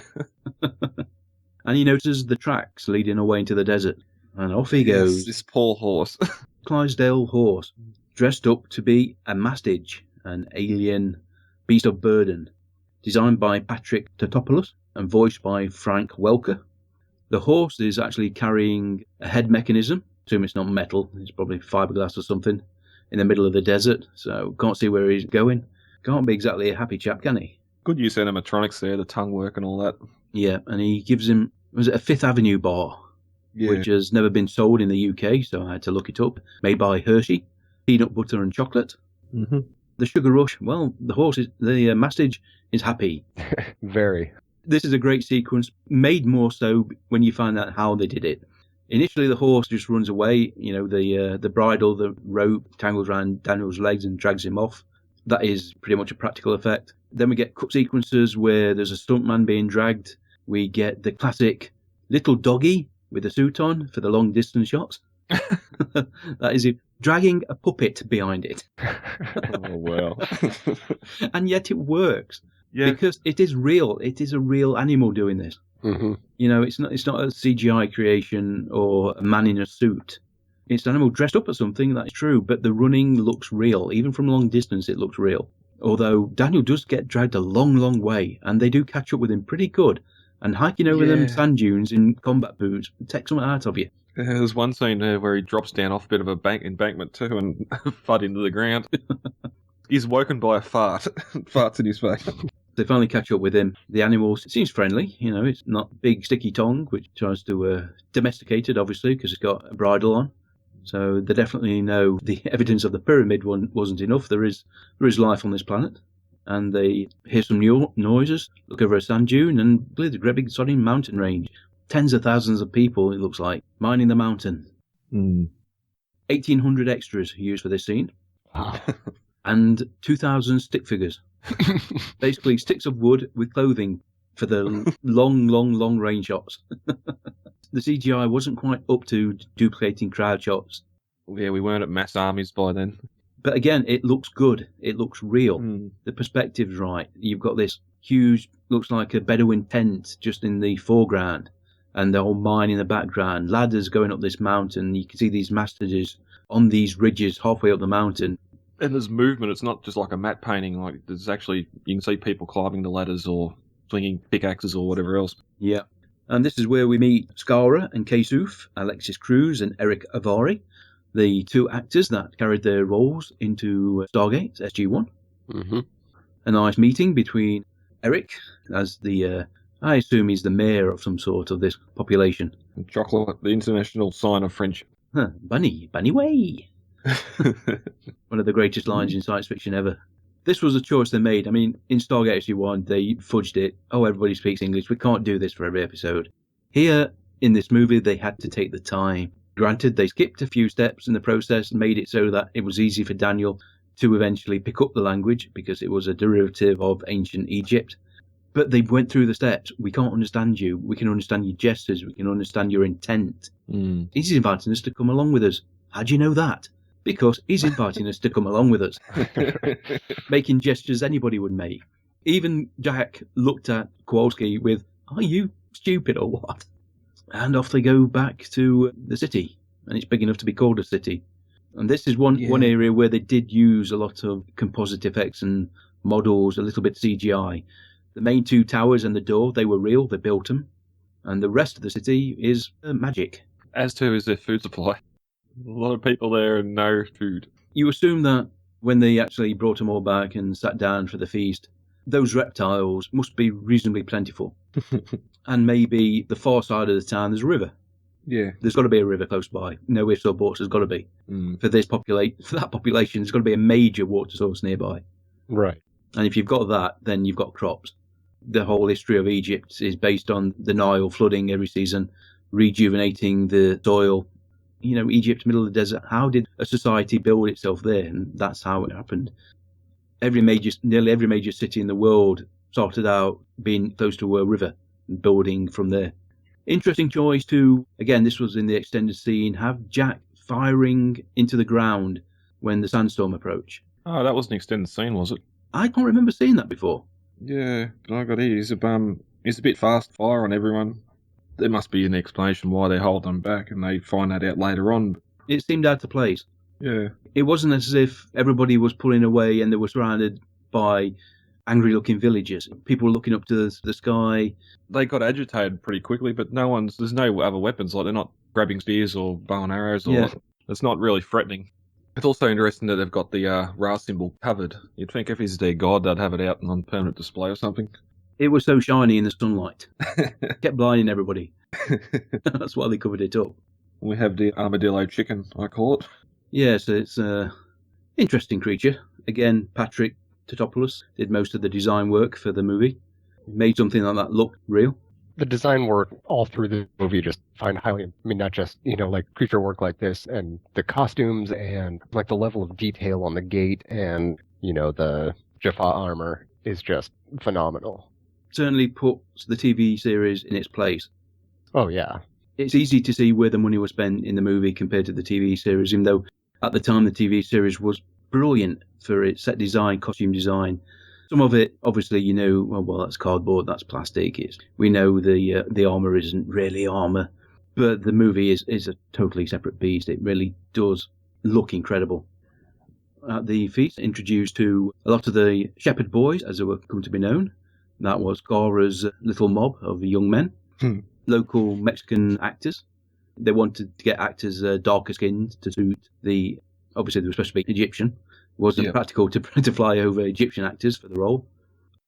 And he notices the tracks leading away into the desert. And off he goes. This poor horse. Clydesdale horse, dressed up to be a mastage, an alien beast of burden, designed by Patrick Tatopoulos and voiced by Frank Welker. The horse is actually carrying a head mechanism. Assume it's not metal, it's probably fiberglass or something, in the middle of the desert, so can't see where he's going. Can't be exactly a happy chap, can he? Good use of animatronics there, the tongue work and all that. Yeah, and he gives him, was it a Fifth Avenue bar? Yeah. Which has never been sold in the UK, so I had to look it up. Made by Hershey, peanut butter and chocolate. Mm-hmm. The sugar rush, well, the mastage is happy. Very. This is a great sequence, made more so when you find out how they did it. Initially, the horse just runs away. You know, the bridle, the rope tangles around Daniel's legs and drags him off. That is pretty much a practical effect. Then we get cut sequences where there's a stuntman being dragged. We get the classic little doggy with a suit on for the long distance shots. That is it, dragging a puppet behind it. Oh, wow. And yet it works. Yeah. Because it is real. It is a real animal doing this. Mm-hmm. You know, it's not a CGI creation or a man in a suit. It's an animal dressed up as something, that's true, but the running looks real. Even from long distance, it looks real. Although Daniel does get dragged a long, long way, and they do catch up with him pretty good. And hiking over them sand dunes in combat boots takes something out of you. There's one scene there where he drops down off a bit of a embankment too and fud into the ground. He's woken by a fart. Farts in his face. They finally catch up with him. The animal seems friendly. You know, it's not big, sticky tongue, which tries to domesticate it, obviously, because it's got a bridle on. So they definitely know the evidence of the pyramid wasn't enough. There is life on this planet. And they hear some new noises, look over a sand dune, and there's a great big sodding mountain range. Tens of thousands of people, it looks like, mining the mountain. 1,800 extras used for this scene. Wow. And 2,000 stick figures. Basically, sticks of wood with clothing for the long range shots. The CGI wasn't quite up to duplicating crowd shots. Yeah, we weren't at mass armies by then. But again, it looks good. It looks real. The perspective's right. You've got this huge, looks like a Bedouin tent just in the foreground, and the whole mine in the background. Ladders going up this mountain. You can see these mastages on these ridges halfway up the mountain. And there's movement. It's not just like a matte painting. Like there's actually, you can see people climbing the ladders or swinging pickaxes or whatever else. Yeah. And this is where we meet Skara and Kasuf, Alexis Cruz and Eric Avari, the two actors that carried their roles into Stargate, SG-1. Mm-hmm. A nice meeting between Eric, as I assume he's the mayor of some sort of this population. And chocolate, the international sign of friendship. Bunny way. One of the greatest lines in science fiction ever. This was a choice they made. I mean, in Stargate SG-1, they fudged it. Oh, everybody speaks English. We can't do this for every episode. Here, in this movie, they had to take the time. Granted, they skipped a few steps in the process and made it so that it was easy for Daniel to eventually pick up the language because it was a derivative of ancient Egypt. But they went through the steps. We can't understand you. We can understand your gestures. We can understand your intent. He's inviting us to come along with us. How do you know that? Because he's inviting us to come along with us. Making gestures anybody would make. Even Jack looked at Kowalski with, "Are you stupid or what?" And off they go back to the city. And it's big enough to be called a city. And this is one area where they did use a lot of composite effects and models, a little bit CGI. The main two towers and the door, they were real, they built them. And the rest of the city is magic. As to is their food supply. A lot of people there and no food. You assume that when they actually brought them all back and sat down for the feast, those reptiles must be reasonably plentiful. And maybe the far side of the town, there's a river. Yeah. There's got to be a river close by. No ifs or buts, there's got to be. For that population, there's got to be a major water source nearby. Right. And if you've got that, then you've got crops. The whole history of Egypt is based on the Nile flooding every season, rejuvenating the soil. You know, Egypt, middle of the desert. How did a society build itself there? And that's how it happened. Nearly every major city in the world started out being close to a river and building from there. Interesting choice to, again, this was in the extended scene, have Jack firing into the ground when the sandstorm approached. Oh, that was an extended scene, was it? I can't remember seeing that before. Yeah, I got it. He's a bit fast fire on everyone. There must be an explanation why they hold them back, and they find that out later on. It seemed out of place. Yeah. It wasn't as if everybody was pulling away and they were surrounded by angry-looking villagers. People were looking up to the sky. They got agitated pretty quickly, but there's no other weapons. Like, they're not grabbing spears or bow and arrows. It's not really threatening. It's also interesting that they've got the Ra symbol covered. You'd think if he's their god, they'd have it out on permanent display or something. It was so shiny in the sunlight. Kept blinding everybody. That's why they covered it up. We have the armadillo chicken, I call it. Yes, it's an interesting creature. Again, Patrick Tatopoulos did most of the design work for the movie. Made something like that look real. The design work all through the movie just find highly, I mean, not just, like creature work like this, and the costumes and like the level of detail on the gate and, the Jaffa armor is just phenomenal. Certainly puts the TV series in its place. Oh, yeah. It's easy to see where the money was spent in the movie compared to the TV series, even though at the time the TV series was brilliant for its set design, costume design. Some of it, obviously, well, that's cardboard, that's plastic. We know the armour isn't really armour, but the movie is a totally separate beast. It really does look incredible. At the feast, introduced to a lot of the shepherd boys, as they were come to be known. That was Gara's little mob of young men, local Mexican actors. They wanted to get actors darker skinned to suit obviously they were supposed to be Egyptian. It wasn't practical to fly over Egyptian actors for the role.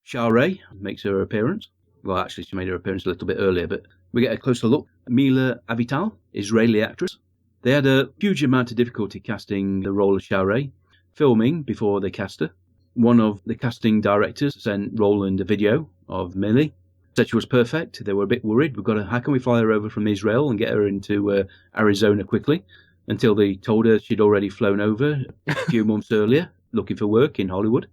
Sha'Ray makes her appearance. Well, actually, she made her appearance a little bit earlier, but we get a closer look. Mila Avital, Israeli actress. They had a huge amount of difficulty casting the role of Sha'Ray, filming before they cast her. One of the casting directors sent Roland a video of Millie. Said she was perfect. They were a bit worried. How can we fly her over from Israel and get her into Arizona quickly? Until they told her she'd already flown over a few months earlier, looking for work in Hollywood.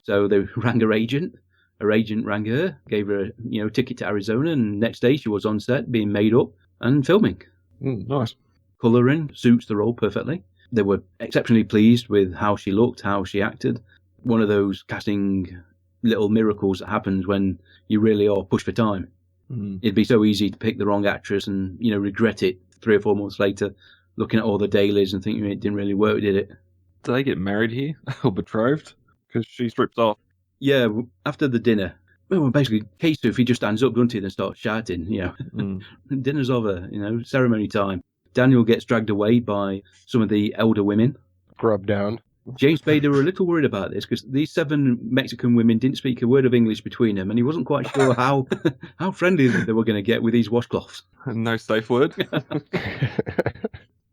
So they rang her agent. Her agent rang her, gave her a ticket to Arizona, and next day she was on set being made up and filming. Nice. Colouring suits the role perfectly. They were exceptionally pleased with how she looked, how she acted. One of those casting little miracles that happens when you really are pushed for time. It'd be so easy to pick the wrong actress and regret it 3 or 4 months later, looking at all the dailies and thinking it didn't really work, did it? Do they get married here or betrothed? Because she strips off. Yeah, after the dinner. Well, basically, Kesu, he just stands up, doesn't he, and starts shouting, Dinner's over, ceremony time. Daniel gets dragged away by some of the elder women. Grubbed down. James Spader were a little worried about this because these 7 Mexican women didn't speak a word of English between them, and he wasn't quite sure how friendly they were going to get with these washcloths. No safe word.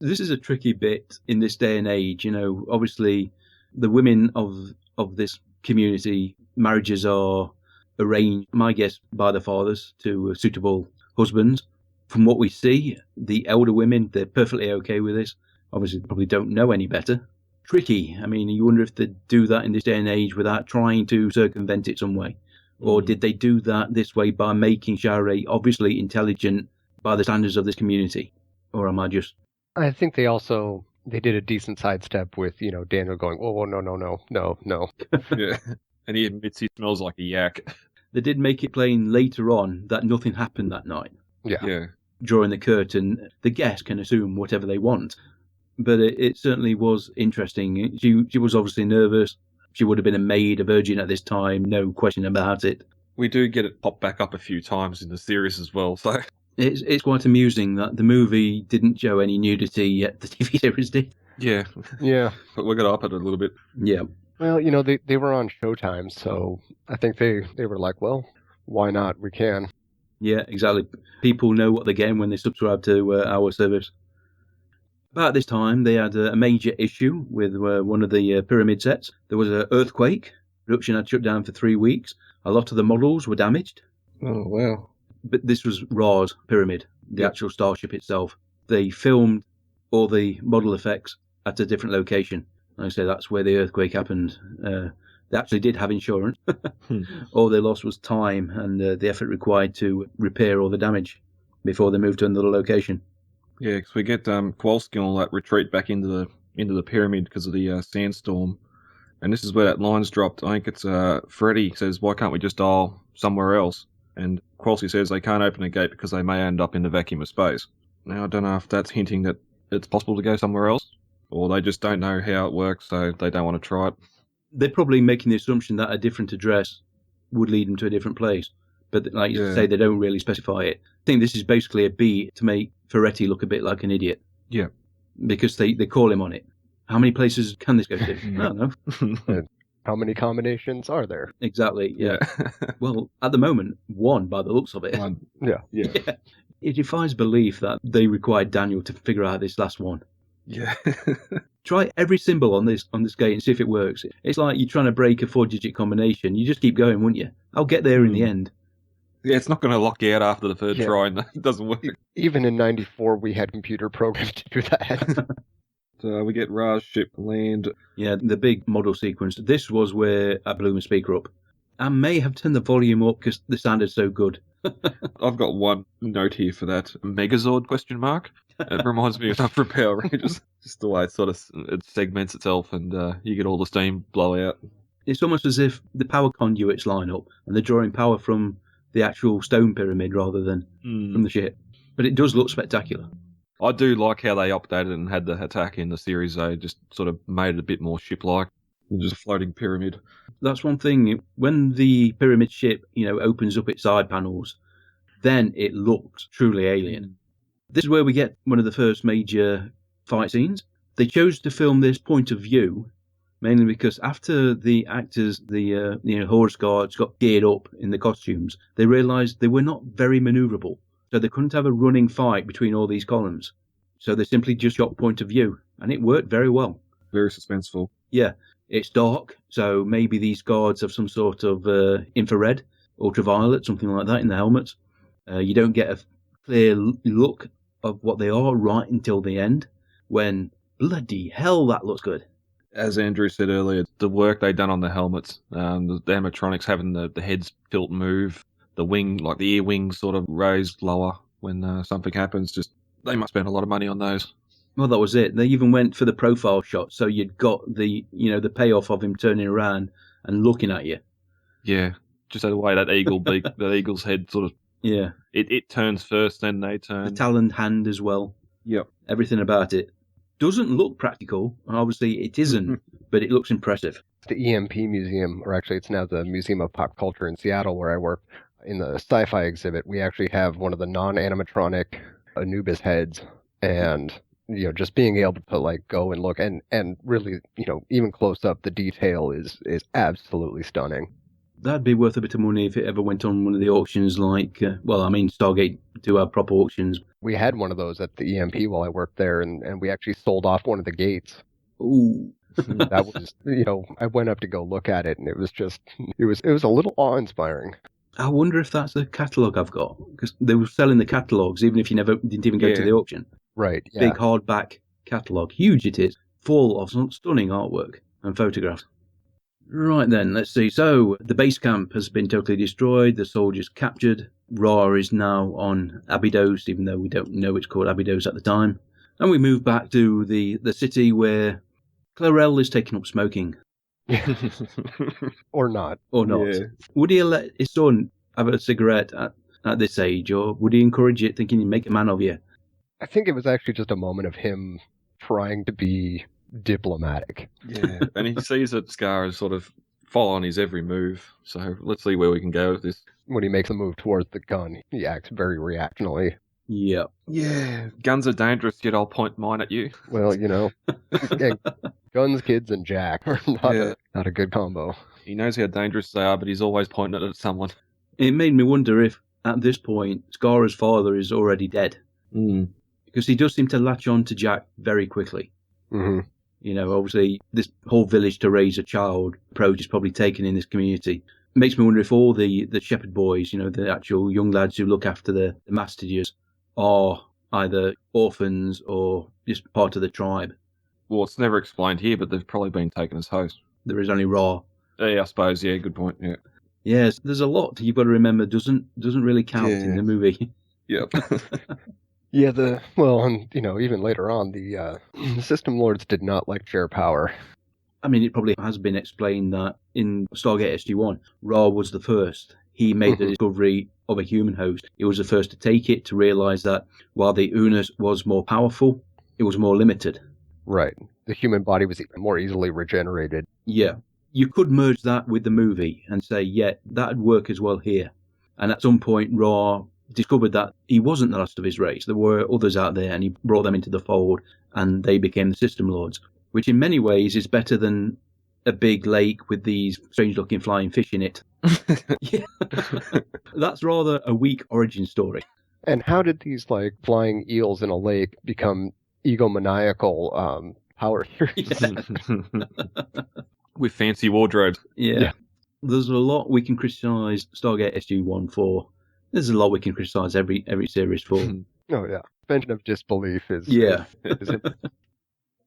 This is a tricky bit in this day and age. Obviously, the women of this community, marriages are arranged, my guess, by the fathers to suitable husbands. From what we see, the elder women, they're perfectly okay with this. Obviously, probably don't know any better. Tricky. I mean, you wonder if they do that in this day and age without trying to circumvent it some way. Or did they do that this way by making Sha'Ray obviously intelligent by the standards of this community? Or am I just... I think they did a decent sidestep with, Daniel going, oh, no. Yeah. And he admits he smells like a yak. They did make it plain later on that nothing happened that night. Yeah. Drawing the curtain, the guest can assume whatever they want. But it certainly was interesting. She was obviously nervous. She would have been a maid, a virgin at this time, no question about it. We do get it popped back up a few times in the series as well, so... It's quite amusing that the movie didn't show any nudity, yet the TV series did. Yeah. Yeah. But we're going to up it a little bit. Yeah. Well, they were on Showtime, so I think they were like, well, why not? We can. Yeah, exactly. People know what they're getting when they subscribe to our service. About this time, they had a major issue with one of the pyramid sets. There was an earthquake. Production had shut down for 3 weeks. A lot of the models were damaged. Oh, wow. But this was Ra's pyramid, the actual starship itself. They filmed all the model effects at a different location. Like I say, that's where the earthquake happened. They actually did have insurance. All they lost was time and the effort required to repair all the damage before they moved to another location. Yeah, because we get Kowalski and all that retreat back into the pyramid because of the sandstorm. And this is where that line's dropped. I think it's Freddy says, why can't we just dial somewhere else? And Kowalski says they can't open a gate because they may end up in the vacuum of space. Now, I don't know if that's hinting that it's possible to go somewhere else, or they just don't know how it works, so they don't want to try it. They're probably making the assumption that a different address would lead them to a different place. But like you say, they don't really specify it. I think this is basically a beat to make Ferretti look a bit like an idiot. Yeah. Because they call him on it. How many places can this go to? I don't know. How many combinations are there? Exactly, yeah. Well, at the moment, one by the looks of it. One. Yeah. It defies belief that they required Daniel to figure out this last one. Yeah. Try every symbol on this gate and see if it works. It's like you're trying to break a 4-digit combination. You just keep going, wouldn't you? I'll get there in the end. Yeah, it's not going to lock you out after the third try, and it doesn't work. Even in '94, we had computer programs to do that. So we get Ra's ship land. Yeah, the big model sequence. This was where I blew my speaker up. I may have turned the volume up because the sound is so good. I've got one note here for that. Megazord question mark. It reminds me of stuff from Power Rangers. Just the way it segments itself and you get all the steam blow out. It's almost as if the power conduits line up and they're drawing power from the actual stone pyramid rather than from the ship. But it does look spectacular. I do like how they updated it and had the attack in the series. They just sort of made it a bit more ship-like. Just a floating pyramid. That's one thing. When the pyramid ship, opens up its side panels, then it looks truly alien. This is where we get one of the first major fight scenes. They chose to film this point of view mainly because after the actors, the horse guards got geared up in the costumes, they realised they were not very manoeuvrable. So they couldn't have a running fight between all these columns. So they simply just shot point of view, and it worked very well. Very suspenseful. Yeah, it's dark, so maybe these guards have some sort of infrared, ultraviolet, something like that in the helmets. You don't get a clear look of what they are right until the end, when, bloody hell, that looks good. As Andrew said earlier, the work they've done on the helmets, the animatronics having the heads tilt move, the wing, like the ear wings sort of raised lower when something happens, they must spend a lot of money on those. Well, that was it. They even went for the profile shot, so you'd got the payoff of him turning around and looking at you. Yeah, just the way that eagle beak, that eagle's head sort of. Yeah. It turns first, then they turn. The taloned hand as well. Yep. Everything about it. Doesn't look practical, and obviously it isn't, but it looks impressive. The EMP Museum, or actually it's now the Museum of Pop Culture in Seattle where I work, in the sci-fi exhibit, we actually have one of the non-animatronic Anubis heads, and just being able to go and look and really even close up, the detail is absolutely stunning. That'd be worth a bit of money if it ever went on one of the auctions Stargate do have proper auctions. We had one of those at the EMP while I worked there, and we actually sold off one of the gates. Ooh. That was, I went up to go look at it, and it was a little awe-inspiring. I wonder if that's a catalogue I've got, because they were selling the catalogues even if you didn't even go to the auction. Right, yeah. Big hardback catalogue. Huge it is. Full of some stunning artwork and photographs. Right then, let's see. So, the base camp has been totally destroyed. The soldiers captured. Ra is now on Abydos, even though we don't know it's called Abydos at the time. And we move back to the city where Clarel is taking up smoking. Or not. or not. Yeah. Would he let his son have a cigarette at this age, or would he encourage it, thinking he'd make a man of you? I think it was actually just a moment of him trying to be diplomatic. Yeah, and he sees that Scar is sort of following his every move. So let's see where we can go with this. When he makes a move towards the gun, he acts very reactionally. Yeah. Yeah, guns are dangerous, yet I'll point mine at you. Well, yeah, guns, kids, and Jack are not a good combo. He knows how dangerous they are, but he's always pointing it at someone. It made me wonder if, at this point, Scar's father is already dead. Mm. Because he does seem to latch on to Jack very quickly. Mm-hmm. Obviously, this whole village to raise a child approach is probably taken in this community. It makes me wonder if all the shepherd boys, the actual young lads who look after the masters, are either orphans or just part of the tribe. Well, it's never explained here, but they've probably been taken as hosts. There is only Ra. Yeah, I suppose. Yeah, good point. Yeah. Yes, there's a lot you've got to remember doesn't really count in the movie. Yep. Yeah, even later on, the System Lords did not like share power. I mean, it probably has been explained that in Stargate SG-1, Ra was the first. He made the discovery of a human host. He was the first to take it, to realise that while the Unus was more powerful, it was more limited. Right. The human body was more easily regenerated. Yeah. You could merge that with the movie and say, yeah, that'd work as well here. And at some point, Ra discovered that he wasn't the last of his race. There were others out there, and he brought them into the fold, and they became the System Lords, which in many ways is better than a big lake with these strange-looking flying fish in it. Yeah. That's rather a weak origin story. And how did these flying eels in a lake become egomaniacal power heroes? With fancy wardrobes. Yeah. There's a lot we can criticise Stargate SG-1 for. There's a lot we can criticise every series for. Oh, yeah. Suspension of disbelief is... Yeah. is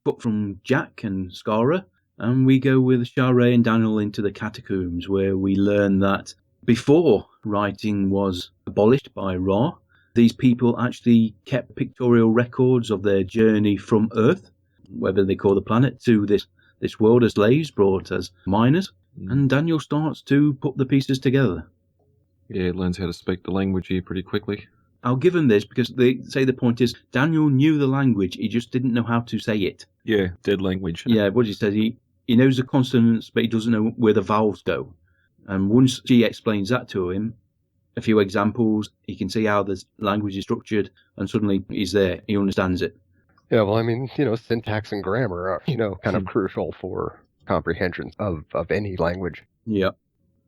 But from Jack and Skara, and we go with Shara and Daniel into the catacombs, where we learn that before writing was abolished by Ra, these people actually kept pictorial records of their journey from Earth, whether they call the planet, to this world as slaves, brought as miners, and Daniel starts to put the pieces together. Yeah, he learns how to speak the language here pretty quickly. I'll give him this because they say the point is Daniel knew the language, he just didn't know how to say it. Yeah, dead language. Yeah, what he said, he knows the consonants, but he doesn't know where the vowels go. And once she explains that to him, a few examples, he can see how the language is structured, and suddenly he's there, he understands it. Yeah, well, I mean, syntax and grammar are, kind of crucial for comprehension of any language. Yeah.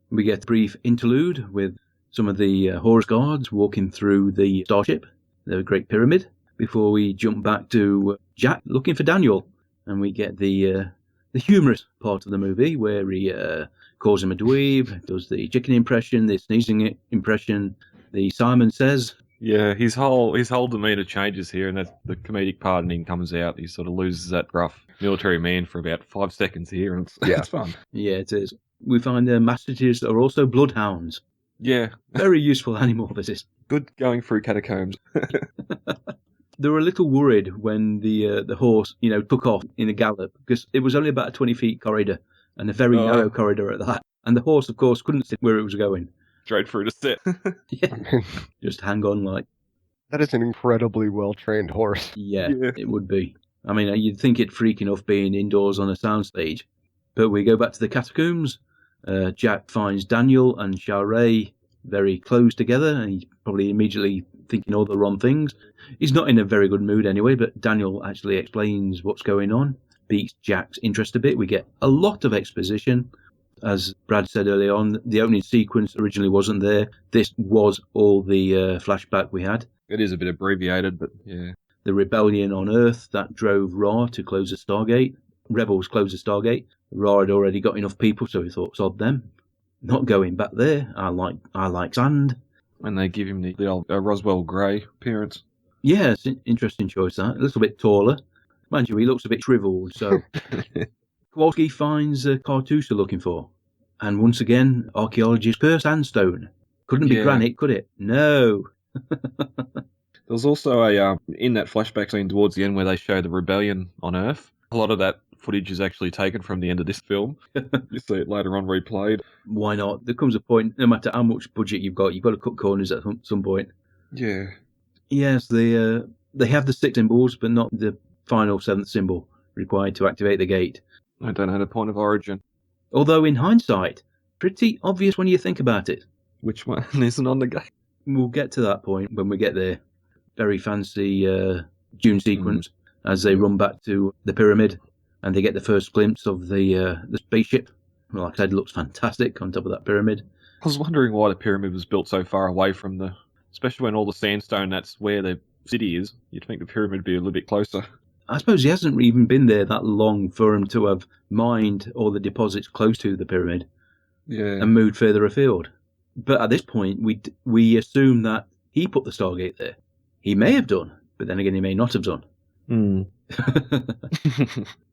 We get a brief interlude with some of the Horus guards walking through the starship, the Great Pyramid, before we jump back to Jack looking for Daniel. And we get the humorous part of the movie where he calls him a dweeb, does the chicken impression, the sneezing impression, the Simon Says. Yeah, his whole demeanour changes here, and that's the comedic part in him comes out. He sort of loses that rough military man for about 5 seconds here, and it's fun. Yeah, it is. We find the mastitis are also bloodhounds. Yeah. Very useful animal, this is. Good going through catacombs. They were a little worried when the horse, took off in a gallop, because it was only about a 20-feet corridor, and a very narrow corridor at that. And the horse, of course, couldn't see where it was going. Straight through to set. Yeah. Just hang on like. That is an incredibly well-trained horse. Yeah, it would be. I mean, you'd think it'd freak enough being indoors on a soundstage. But we go back to the catacombs. Jack finds Daniel and Shara very close together, and he's probably immediately thinking all the wrong things. He's not in a very good mood anyway, but Daniel actually explains what's going on, piques Jack's interest a bit. We get a lot of exposition. As Brad said earlier on, the opening sequence originally wasn't there. This was all the flashback we had. It is a bit abbreviated, but yeah. The rebellion on Earth that drove Ra to close the Stargate. Rebels closed the Stargate. Ra had already got enough people, so he thought, sod them. Not going back there. I like sand. And they give him the old Roswell Grey appearance. Yeah, it's an interesting choice, that. A little bit taller. Mind you, he looks a bit shriveled, so... Kowalski finds a cartouche they're looking for. And once again, archaeologists per sandstone. Couldn't be granite, could it? No. There's also in that flashback scene towards the end where they show the rebellion on Earth. A lot of that footage is actually taken from the end of this film. You see it later on replayed. Why not? There comes a point, no matter how much budget you've got to cut corners at some point. Yeah. Yes, they have the 6 symbols, but not the final 7th symbol required to activate the gate. I don't know the point of origin. Although, in hindsight, pretty obvious when you think about it. Which one isn't on the gate? We'll get to that point when we get there. Very fancy Dune sequence as they run back to the pyramid and they get the first glimpse of the spaceship. Like I said, it looks fantastic on top of that pyramid. I was wondering why the pyramid was built so far away from the... Especially when all the sandstone, that's where the city is. You'd think the pyramid would be a little bit closer. I suppose he hasn't even been there that long for him to have mined all the deposits close to the pyramid and moved further afield. But at this point, we assume that he put the Stargate there. He may have done, but then again, he may not have done.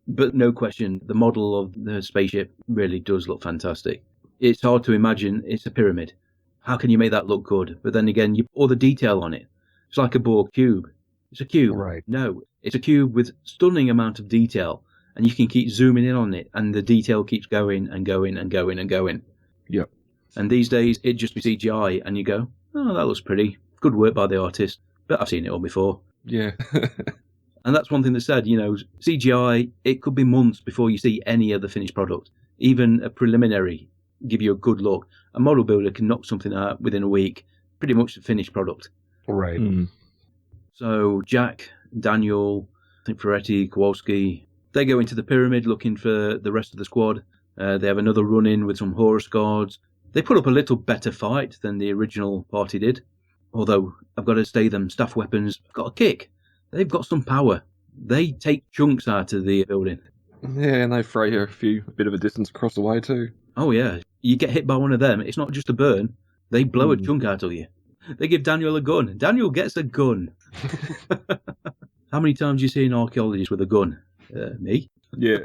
But no question, the model of the spaceship really does look fantastic. It's hard to imagine it's a pyramid. How can you make that look good? But then again, you put all the detail on it. It's like a Borg cube. It's a cube. Right. No, it's a cube with stunning amount of detail, and you can keep zooming in on it, and the detail keeps going and going and going and going. Yep. And these days, it'd just be CGI, and you go, oh, that looks pretty. Good work by the artist. But I've seen it all before. Yeah. And that's one thing they said, CGI, it could be months before you see any of the finished product. Even a preliminary, give you a good look. A model builder can knock something out within a week, pretty much the finished product. Right. So Jack, Daniel, I think Ferretti, Kowalski, they go into the pyramid looking for the rest of the squad. They have another run-in with some Horus guards. They put up a little better fight than the original party did. Although, I've got to say them staff weapons have got a kick. They've got some power. They take chunks out of the building. Yeah, and they throw you a bit of a distance across the way too. Oh yeah, you get hit by one of them, it's not just a burn. They blow a chunk out of you. They give Daniel a gun. Daniel gets a gun. How many times do you see an archaeologist with a gun? Me? Yeah.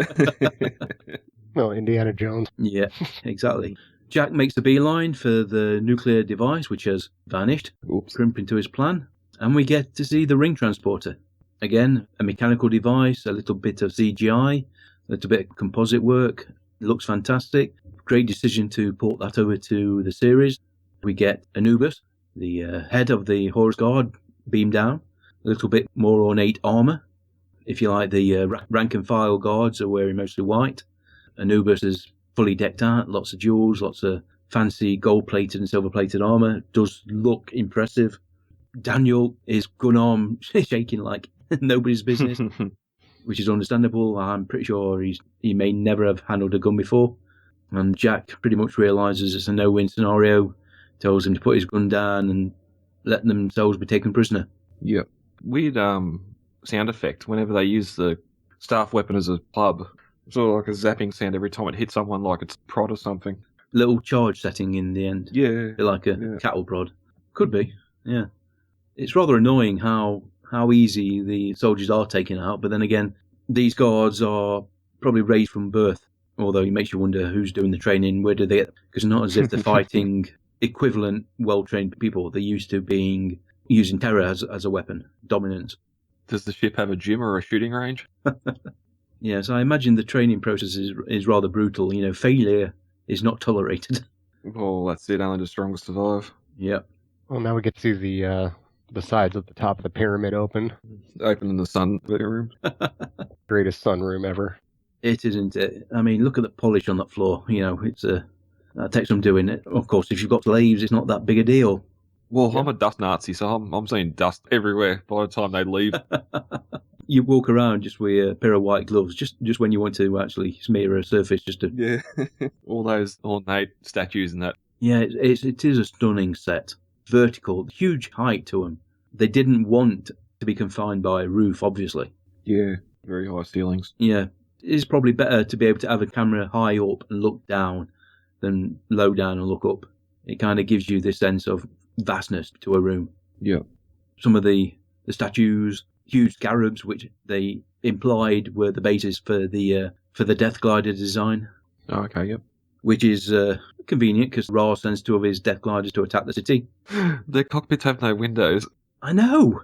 Well, Indiana Jones. Yeah, exactly. Jack makes a beeline for the nuclear device, which has vanished, crimping to his plan, and we get to see the ring transporter. Again, a mechanical device, a little bit of CGI, a little bit of composite work. It looks fantastic. Great decision to port that over to the series. We get Anubis, the head of the Horus Guard, beamed down. A little bit more ornate armour. If you like, the rank and file guards are wearing mostly white. Anubis is fully decked out, lots of jewels, lots of fancy gold-plated and silver-plated armour. Does look impressive. Daniel is gun arm shaking like nobody's business, which is understandable. I'm pretty sure he may never have handled a gun before. And Jack pretty much realises it's a no-win scenario, tells him to put his gun down and let themselves be taken prisoner. Yep. Weird sound effect whenever they use the staff weapon as a club. Sort of like a zapping sound every time it hits someone, like it's a prod or something. Little charge setting in the end. Yeah. A bit like a cattle prod. Could be, yeah. It's rather annoying how easy the soldiers are taken out, but then again, these guards are probably raised from birth, although it makes you wonder who's doing the training, where do they get... Because it's not as if they're fighting equivalent, well-trained people. They're used to using terror as a weapon, dominance. Does the ship have a gym or a shooting range? Yes, I imagine the training process is rather brutal. Failure is not tolerated. Well, that's it. Only the strongest survive. Yeah. Well, now we get to see the sides of the top of the pyramid open. Opening the sun room. Greatest sunroom ever. It isn't it? I mean, look at the polish on that floor. It's that takes some doing. It. Of course, if you've got slaves, it's not that big a deal. Well, yeah. I'm a dust Nazi, so I'm seeing dust everywhere by the time they leave. You walk around just with a pair of white gloves, just when you want to actually smear a surface, just to... Yeah, all those ornate statues and that. Yeah, it is a stunning set. Vertical, huge height to them. They didn't want to be confined by a roof, obviously. Yeah, very high ceilings. Yeah, it's probably better to be able to have a camera high up and look down than low down and look up. It kind of gives you this sense of vastness to a room. Yeah. Some of the statues, huge scarabs, which they implied were the basis for the Death Glider design. Oh, okay, yep. Which is convenient because Ra sends 2 of his Death Gliders to attack the city. Their cockpits have no windows. I know.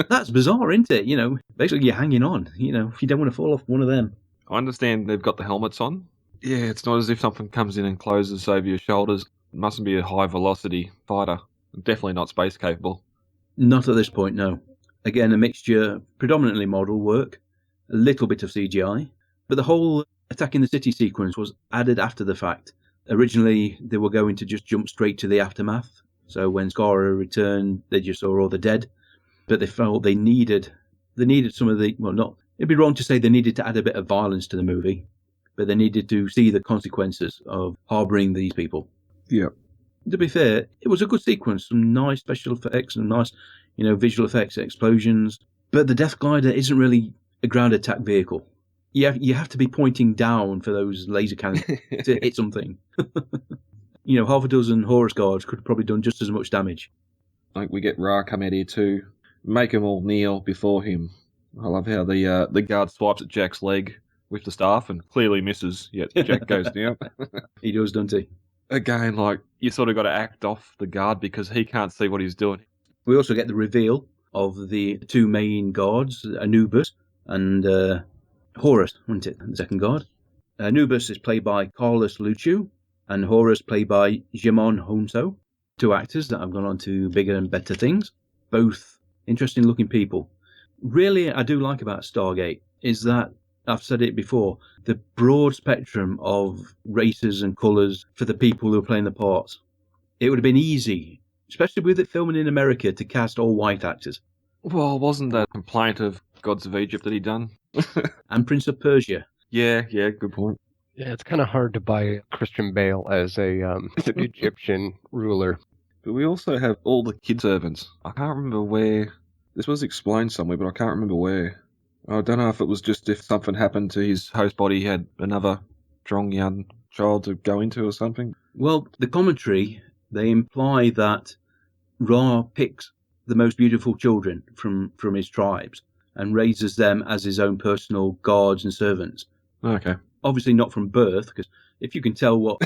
That's bizarre, isn't it? Basically you're hanging on. If you don't want to fall off one of them. I understand they've got the helmets on. Yeah, it's not as if something comes in and closes over your shoulders. It mustn't be a high-velocity fighter. Definitely not space-capable. Not at this point, no. Again, a mixture, predominantly model work, a little bit of CGI, but the whole attacking the city sequence was added after the fact. Originally, they were going to just jump straight to the aftermath. So when Skara returned, they just saw all the dead. But they felt they needed some of the, well, not, it'd be wrong to say they needed to add a bit of violence to the movie, but they needed to see the consequences of harboring these people. Yeah. To be fair, it was a good sequence, some nice special effects and nice, visual effects, explosions. But the Death Glider isn't really a ground attack vehicle. You have to be pointing down for those laser cannons to hit something. Half a dozen Horus guards could have probably done just as much damage. Like we get Ra come out here too, make them all kneel before him. I love how the guard swipes at Jack's leg with the staff and clearly misses, yet Jack goes down. He does, doesn't he? Again, like, you sort of got to act off the guard because he can't see what he's doing. We also get the reveal of the two main guards, Anubis and Horus, wasn't it, the second guard? Anubis is played by Carlos Luciu, and Horus played by Jimon Honso, two actors that have gone on to bigger and better things, both interesting-looking people. Really, I do like about Stargate is that, I've said it before, the broad spectrum of races and colours for the people who are playing the parts. It would have been easy, especially with it filming in America, to cast all white actors. Well, wasn't that a complaint of Gods of Egypt that he'd done? And Prince of Persia. Yeah, good point. Yeah, it's kind of hard to buy Christian Bale as an Egyptian ruler. But we also have all the kid servants. I can't remember where. This was explained somewhere, but I can't remember where. I don't know if it was just if something happened to his host body, he had another strong young child to go into or something. Well, the commentary, they imply that Ra picks the most beautiful children from his tribes and raises them as his own personal guards and servants. Okay. Obviously not from birth, because if you can tell what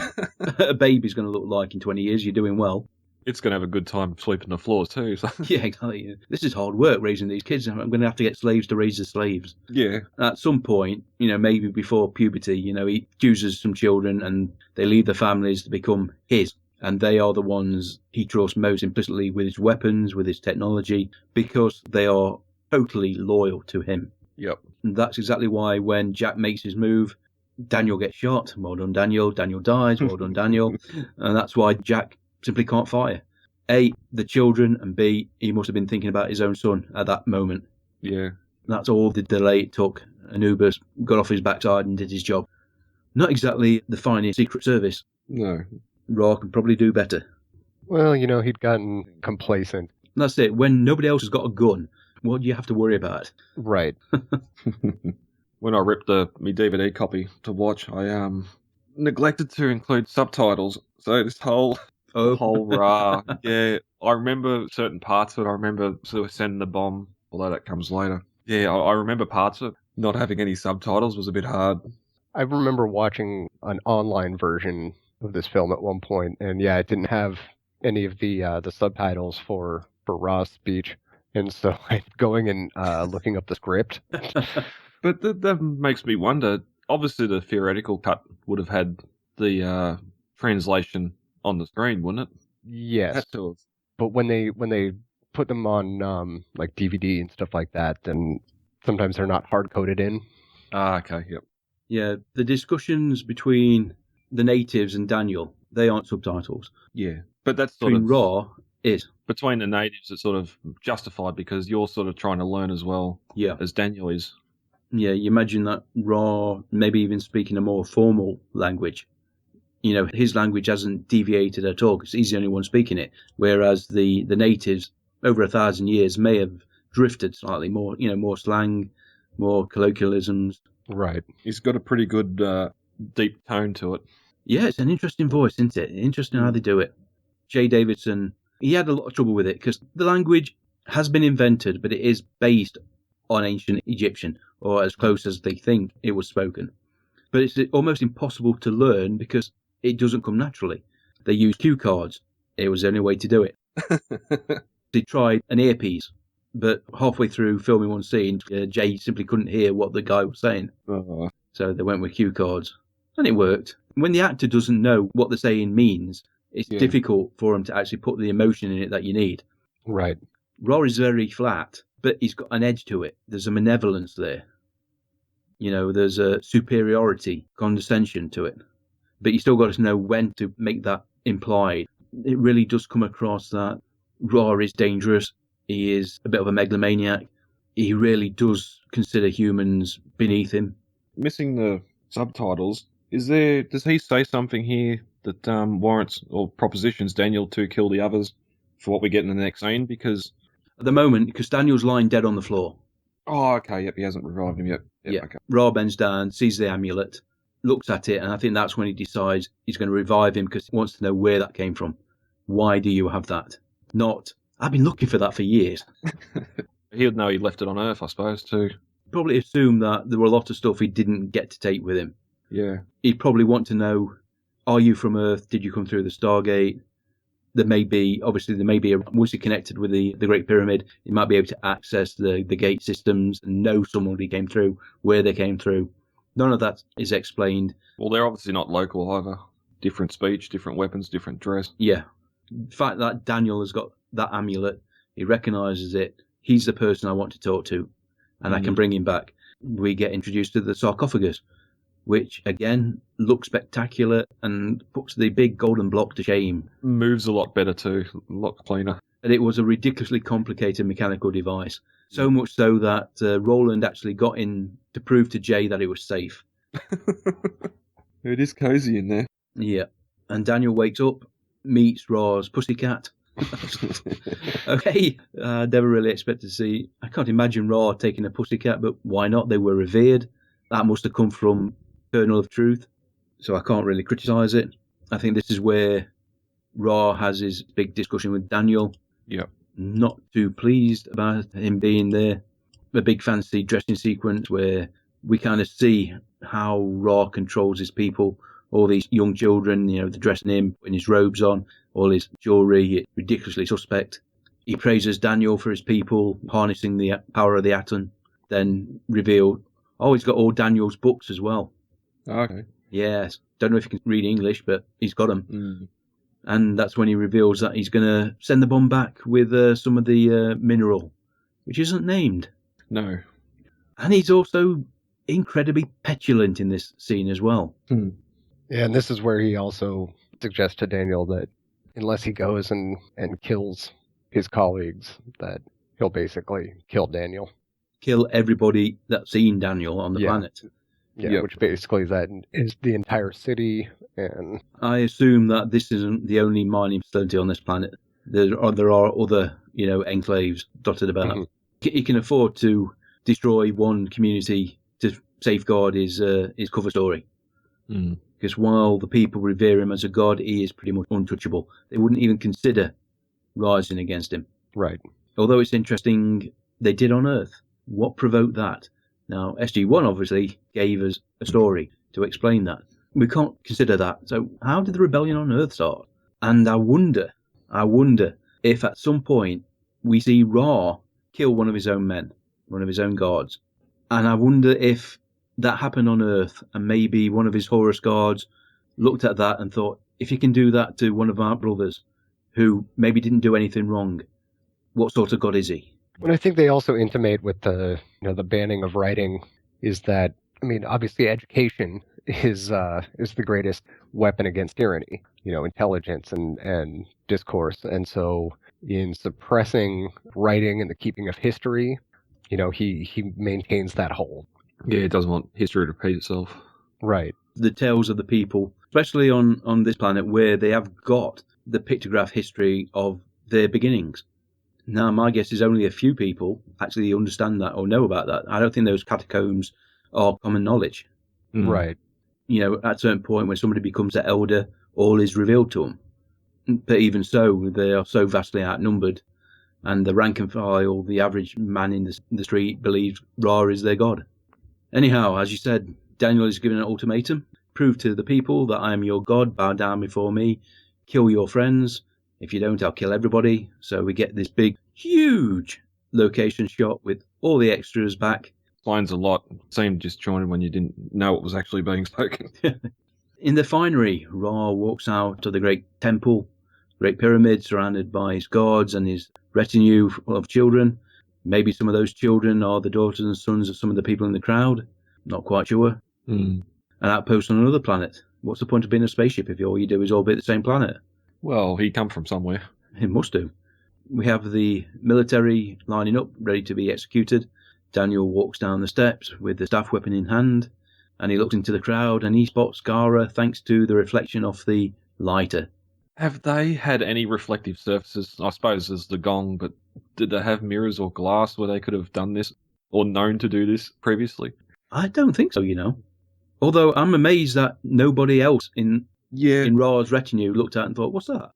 a baby's going to look like in 20 years, you're doing well. It's going to have a good time sweeping the floors too. So. Yeah, exactly. This is hard work raising these kids. I'm going to have to get slaves to raise the slaves. Yeah. At some point, maybe before puberty, he chooses some children and they leave the families to become his. And they are the ones he trusts most implicitly with his weapons, with his technology, because they are totally loyal to him. Yep. And that's exactly why when Jack makes his move, Daniel gets shot. Well done, Daniel. Daniel dies. Well done, Daniel. And that's why Jack simply can't fire. A, the children, and B, he must have been thinking about his own son at that moment. Yeah. That's all the delay it took. Anubis got off his backside and did his job. Not exactly the finest Secret Service. No. Ra can probably do better. Well, he'd gotten complacent. That's it. When nobody else has got a gun, what do you have to worry about? Right. When I ripped my DVD copy to watch, I neglected to include subtitles. So this whole Ra, yeah, I remember certain parts of it. I remember sort of sending the bomb, although that comes later. Yeah, I remember parts of it. Not having any subtitles was a bit hard. I remember watching an online version of this film at one point, and yeah, it didn't have any of the subtitles for Ra's speech, and so I'm going and looking up the script. But that makes me wonder. Obviously, the theoretical cut would have had the translation on the screen, wouldn't it? Yes. Had to have. But when they put them on like DVD and stuff like that, then sometimes they're not hard coded in. Ah, okay, yep. Yeah, the discussions between the natives and Daniel, they aren't subtitles. Yeah, but that's sort between of Ra is. Between the natives, it's sort of justified because you're sort of trying to learn as well. Yeah. As Daniel is. Yeah, you imagine that Ra maybe even speaking a more formal language. His language hasn't deviated at all because he's the only one speaking it. Whereas the natives, over 1,000 years, may have drifted slightly more, more slang, more colloquialisms. Right. He's got a pretty good deep tone to it. Yeah, it's an interesting voice, isn't it? Interesting how they do it. Jay Davidson, he had a lot of trouble with it because the language has been invented, but it is based on ancient Egyptian, or as close as they think it was spoken. But it's almost impossible to learn because it doesn't come naturally. They use cue cards. It was the only way to do it. They tried an earpiece, but halfway through filming one scene, Jay simply couldn't hear what the guy was saying. So they went with cue cards, and it worked. When the actor doesn't know what the saying means, it's difficult for him to actually put the emotion in it that you need. Right. Raw is very flat, but he's got an edge to it. There's a malevolence there. There's a superiority, condescension to it. But you still got to know when to make that implied. It really does come across that Raw is dangerous. He is a bit of a megalomaniac. He really does consider humans beneath him. Missing the subtitles, does he say something here that warrants or propositions Daniel to kill the others for what we get in the next scene? Because at the moment, because Daniel's lying dead on the floor. Oh, okay, yep, he hasn't revived him yet. Yep, okay. Ra bends down, sees the amulet, looks at it, and I think that's when he decides he's going to revive him because he wants to know where that came from. Why do you have that? Not, I've been looking for that for years. He would know he left it on Earth, I suppose, too. Probably assume that there were a lot of stuff he didn't get to take with him. Yeah. He'd probably want to know, are you from Earth? Did you come through the Stargate? There may be, once you're connected with the Great Pyramid, you might be able to access the gate systems and know somebody came through, where they came through. None of that is explained. Well, they're obviously not local either. Different speech, different weapons, different dress. Yeah. The fact that Daniel has got that amulet, he recognises it, he's the person I want to talk to, and I can bring him back. We get introduced to the sarcophagus, which, again, looks spectacular and puts the big golden block to shame. Moves a lot better too, a lot cleaner. And it was a ridiculously complicated mechanical device, so much so that Roland actually got in to prove to Jay that it was safe. It is cosy in there. Yeah. And Daniel wakes up, meets Ra's pussycat. Okay, never really expected to see. I can't imagine Ra taking a pussycat, but why not? They were revered. That must have come from Kernel of Truth, so I can't really criticise it. I think this is where Ra has his big discussion with Daniel. Yep. Not too pleased about him being there. A big fancy dressing sequence where we kind of see how Ra controls his people. All these young children, they're dressing him, putting his robes on, all his jewellery, ridiculously suspect. He praises Daniel for his people, harnessing the power of the atom, then revealed, he's got all Daniel's books as well. Okay. Yes. Don't know if he can read English, but he's got them. And that's when he reveals that he's going to send the bomb back with some of the mineral, which isn't named. No. And he's also incredibly petulant in this scene as well. Yeah, and this is where he also suggests to Daniel that unless he goes and kills his colleagues, that he'll basically kill Daniel. Kill everybody that's seen Daniel on the planet. Yeah, which basically that is the entire city. And I assume that this isn't the only mining facility on this planet. There are other, enclaves dotted about. He can afford to destroy one community to safeguard his cover story. Because while the people revere him as a god, he is pretty much untouchable. They wouldn't even consider rising against him. Right. Although it's interesting, they did on Earth. What provoked that? Now, SG-1 obviously gave us a story to explain that. We can't consider that. So how did the rebellion on Earth start? And I wonder if at some point we see Ra kill one of his own men, one of his own guards. And I wonder if that happened on Earth and maybe one of his Horus guards looked at that and thought, if you can do that to one of our brothers who maybe didn't do anything wrong, what sort of god is he? What I think they also intimate with the banning of writing is that, obviously education is the greatest weapon against tyranny, intelligence and discourse. And so in suppressing writing and the keeping of history, he maintains that hold. Yeah, he doesn't want history to repeat itself. Right. The tales of the people, especially on this planet where they have got the pictograph history of their beginnings. Now, my guess is only a few people actually understand that or know about that. I don't think those catacombs are common knowledge. Right. At a certain point when somebody becomes an elder, all is revealed to them. But even so, they are so vastly outnumbered. And the rank and file, the average man in the street, believes Ra is their god. Anyhow, as you said, Daniel is given an ultimatum. Prove to the people that I am your god, bow down before me, kill your friends. If you don't, I'll kill everybody. So we get this big, huge location shot with all the extras back. explains a lot. It seemed disjointed when you didn't know what was actually being spoken. In the finery, Ra walks out of the great temple, great pyramid, surrounded by his guards and his retinue of children. Maybe some of those children are the daughters and sons of some of the people in the crowd. Not quite sure. Mm. An outpost on another planet. What's the point of being a spaceship if all you do is orbit the same planet? Well, he come from somewhere. It must do. We have the military lining up, ready to be executed. Daniel walks down the steps with the staff weapon in hand, and he looks into the crowd and he spots Gara thanks to the reflection of the lighter. Have they had any reflective surfaces? I suppose there's the gong, but did they have mirrors or glass where they could have done this or known to do this previously? I don't think so, Although I'm amazed that nobody else in Ra's retinue looked at and thought, what's that?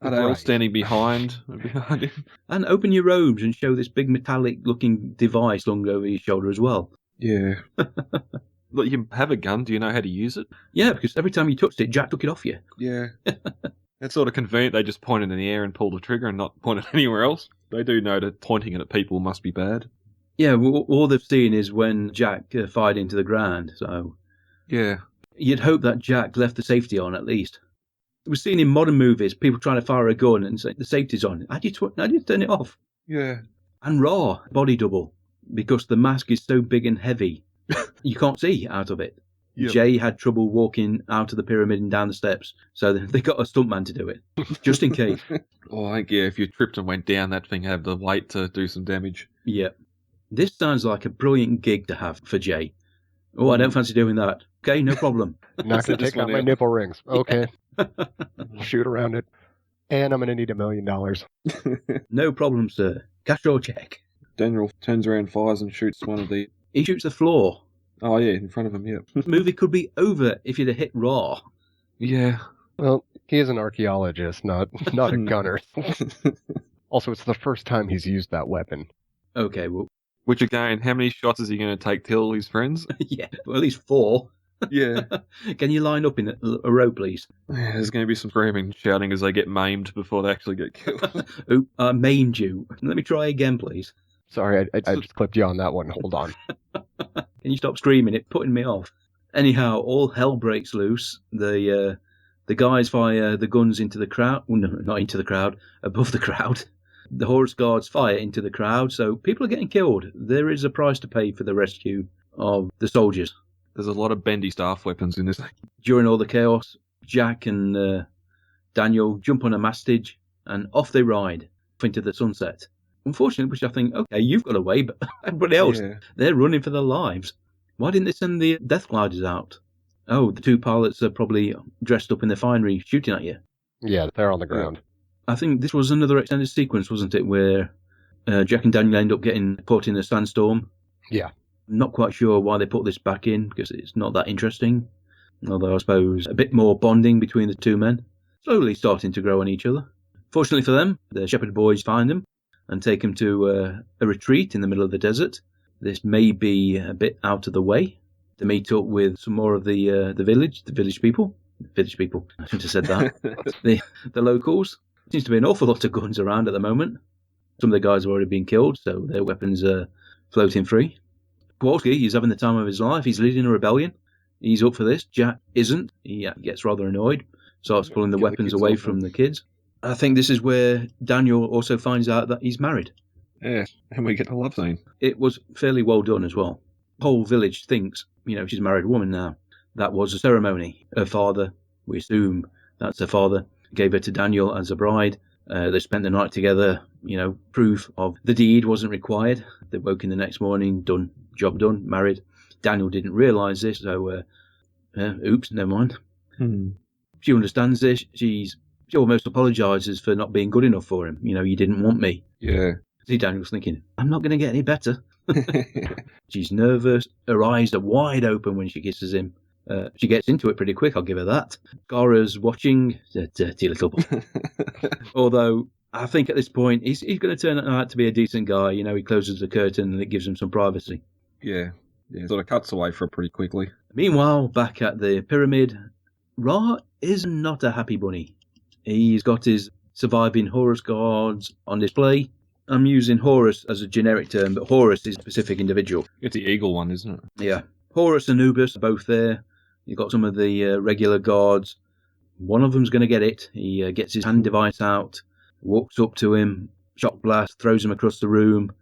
Are they all standing behind him? And open your robes and show this big metallic-looking device slung over your shoulder as well. Yeah. Look, you have a gun. Do you know how to use it? Yeah, because every time you touched it, Jack took it off you. Yeah. That's sort of convenient. They just point it in the air and pull the trigger and not point it anywhere else. They do know that pointing it at people must be bad. Yeah, well, all they've seen is when Jack fired into the ground, so... Yeah. You'd hope that Jack left the safety on, at least. We've seen in modern movies people trying to fire a gun and say the safety's on. How do you turn it off? Yeah. And Ra, body double, because the mask is so big and heavy, you can't see out of it. Yep. Jay had trouble walking out of the pyramid and down the steps, so they got a stuntman to do it, just in case. Oh, I think, yeah, if you tripped and went down, that thing had the weight to do some damage. Yeah. This sounds like a brilliant gig to have for Jay. Oh, I don't fancy doing that. Okay, no problem. Not going to take out my nipple rings. Okay. Shoot around it. And I'm going to need $1 million. No problem, sir. Cash or check. Daniel turns around, fires and shoots one of the... He shoots the floor. Oh, yeah, in front of him, yeah. The movie could be over if you'd have hit Ra. Yeah. Well, he is an archaeologist, not a gunner. Also, it's the first time he's used that weapon. Okay, well... Which, again, how many shots is he going to take till his friends? Yeah, well, at least 4. Yeah. Can you line up in a row, please? Yeah, there's going to be some screaming and shouting as they get maimed before they actually get killed. Oh, I maimed you. Let me try again, please. Sorry, I just clipped you on that one. Hold on. Can you stop screaming? It's putting me off. Anyhow, all hell breaks loose. The guys fire the guns into the crowd. Well, no, not into the crowd. Above the crowd. The Horus guards fire into the crowd, so people are getting killed. There is a price to pay for the rescue of the soldiers. There's a lot of bendy staff weapons in this thing. During all the chaos, Jack and Daniel jump on a mastage and off they ride into the sunset. Unfortunately, which I think, okay, you've got away, but everybody else, they're running for their lives. Why didn't they send the death gliders out? Oh, the 2 pilots are probably dressed up in the finery shooting at you. Yeah, they're on the ground. I think this was another extended sequence, wasn't it, where Jack and Daniel end up getting caught in a sandstorm? Yeah. Not quite sure why they put this back in, because it's not that interesting. Although I suppose a bit more bonding between the 2 men. Slowly starting to grow on each other. Fortunately for them, the shepherd boys find them and take them to a retreat in the middle of the desert. This may be a bit out of the way to meet up with some more of the village people. Village people, I shouldn't have said that. the locals. Seems to be an awful lot of guns around at the moment. Some of the guys have already been killed, so their weapons are floating free. Kowalski, he's having the time of his life. He's leading a rebellion. He's up for this. Jack isn't. He gets rather annoyed. Starts pulling the weapons away from the kids. I think this is where Daniel also finds out that he's married. Yeah, and we get a love scene. It was fairly well done as well. The whole village thinks, she's a married woman now. That was a ceremony. Her father, we assume that's her father, gave her to Daniel as a bride. They spent the night together. Proof of the deed wasn't required. They woke in the next morning, done, job done, married. Daniel didn't realise this, so oops, never mind. She understands this. She almost apologises for not being good enough for him. You didn't want me. Yeah. See, Daniel's thinking, I'm not going to get any better. She's nervous. Her eyes are wide open when she kisses him. She gets into it pretty quick, I'll give her that. Gara's watching, dirty little boy. Although, I think at this point, he's going to turn out to be a decent guy. He closes the curtain and it gives him some privacy. Yeah, sort of cuts away from it pretty quickly. Meanwhile, back at the pyramid, Ra is not a happy bunny. He's got his surviving Horus guards on display. I'm using Horus as a generic term, but Horus is a specific individual. It's the eagle one, isn't it? Yeah. Horus and Anubis are both there. You've got some of the regular guards. One of them's going to get it. He gets his hand device out, walks up to him, shock blast, throws him across the room.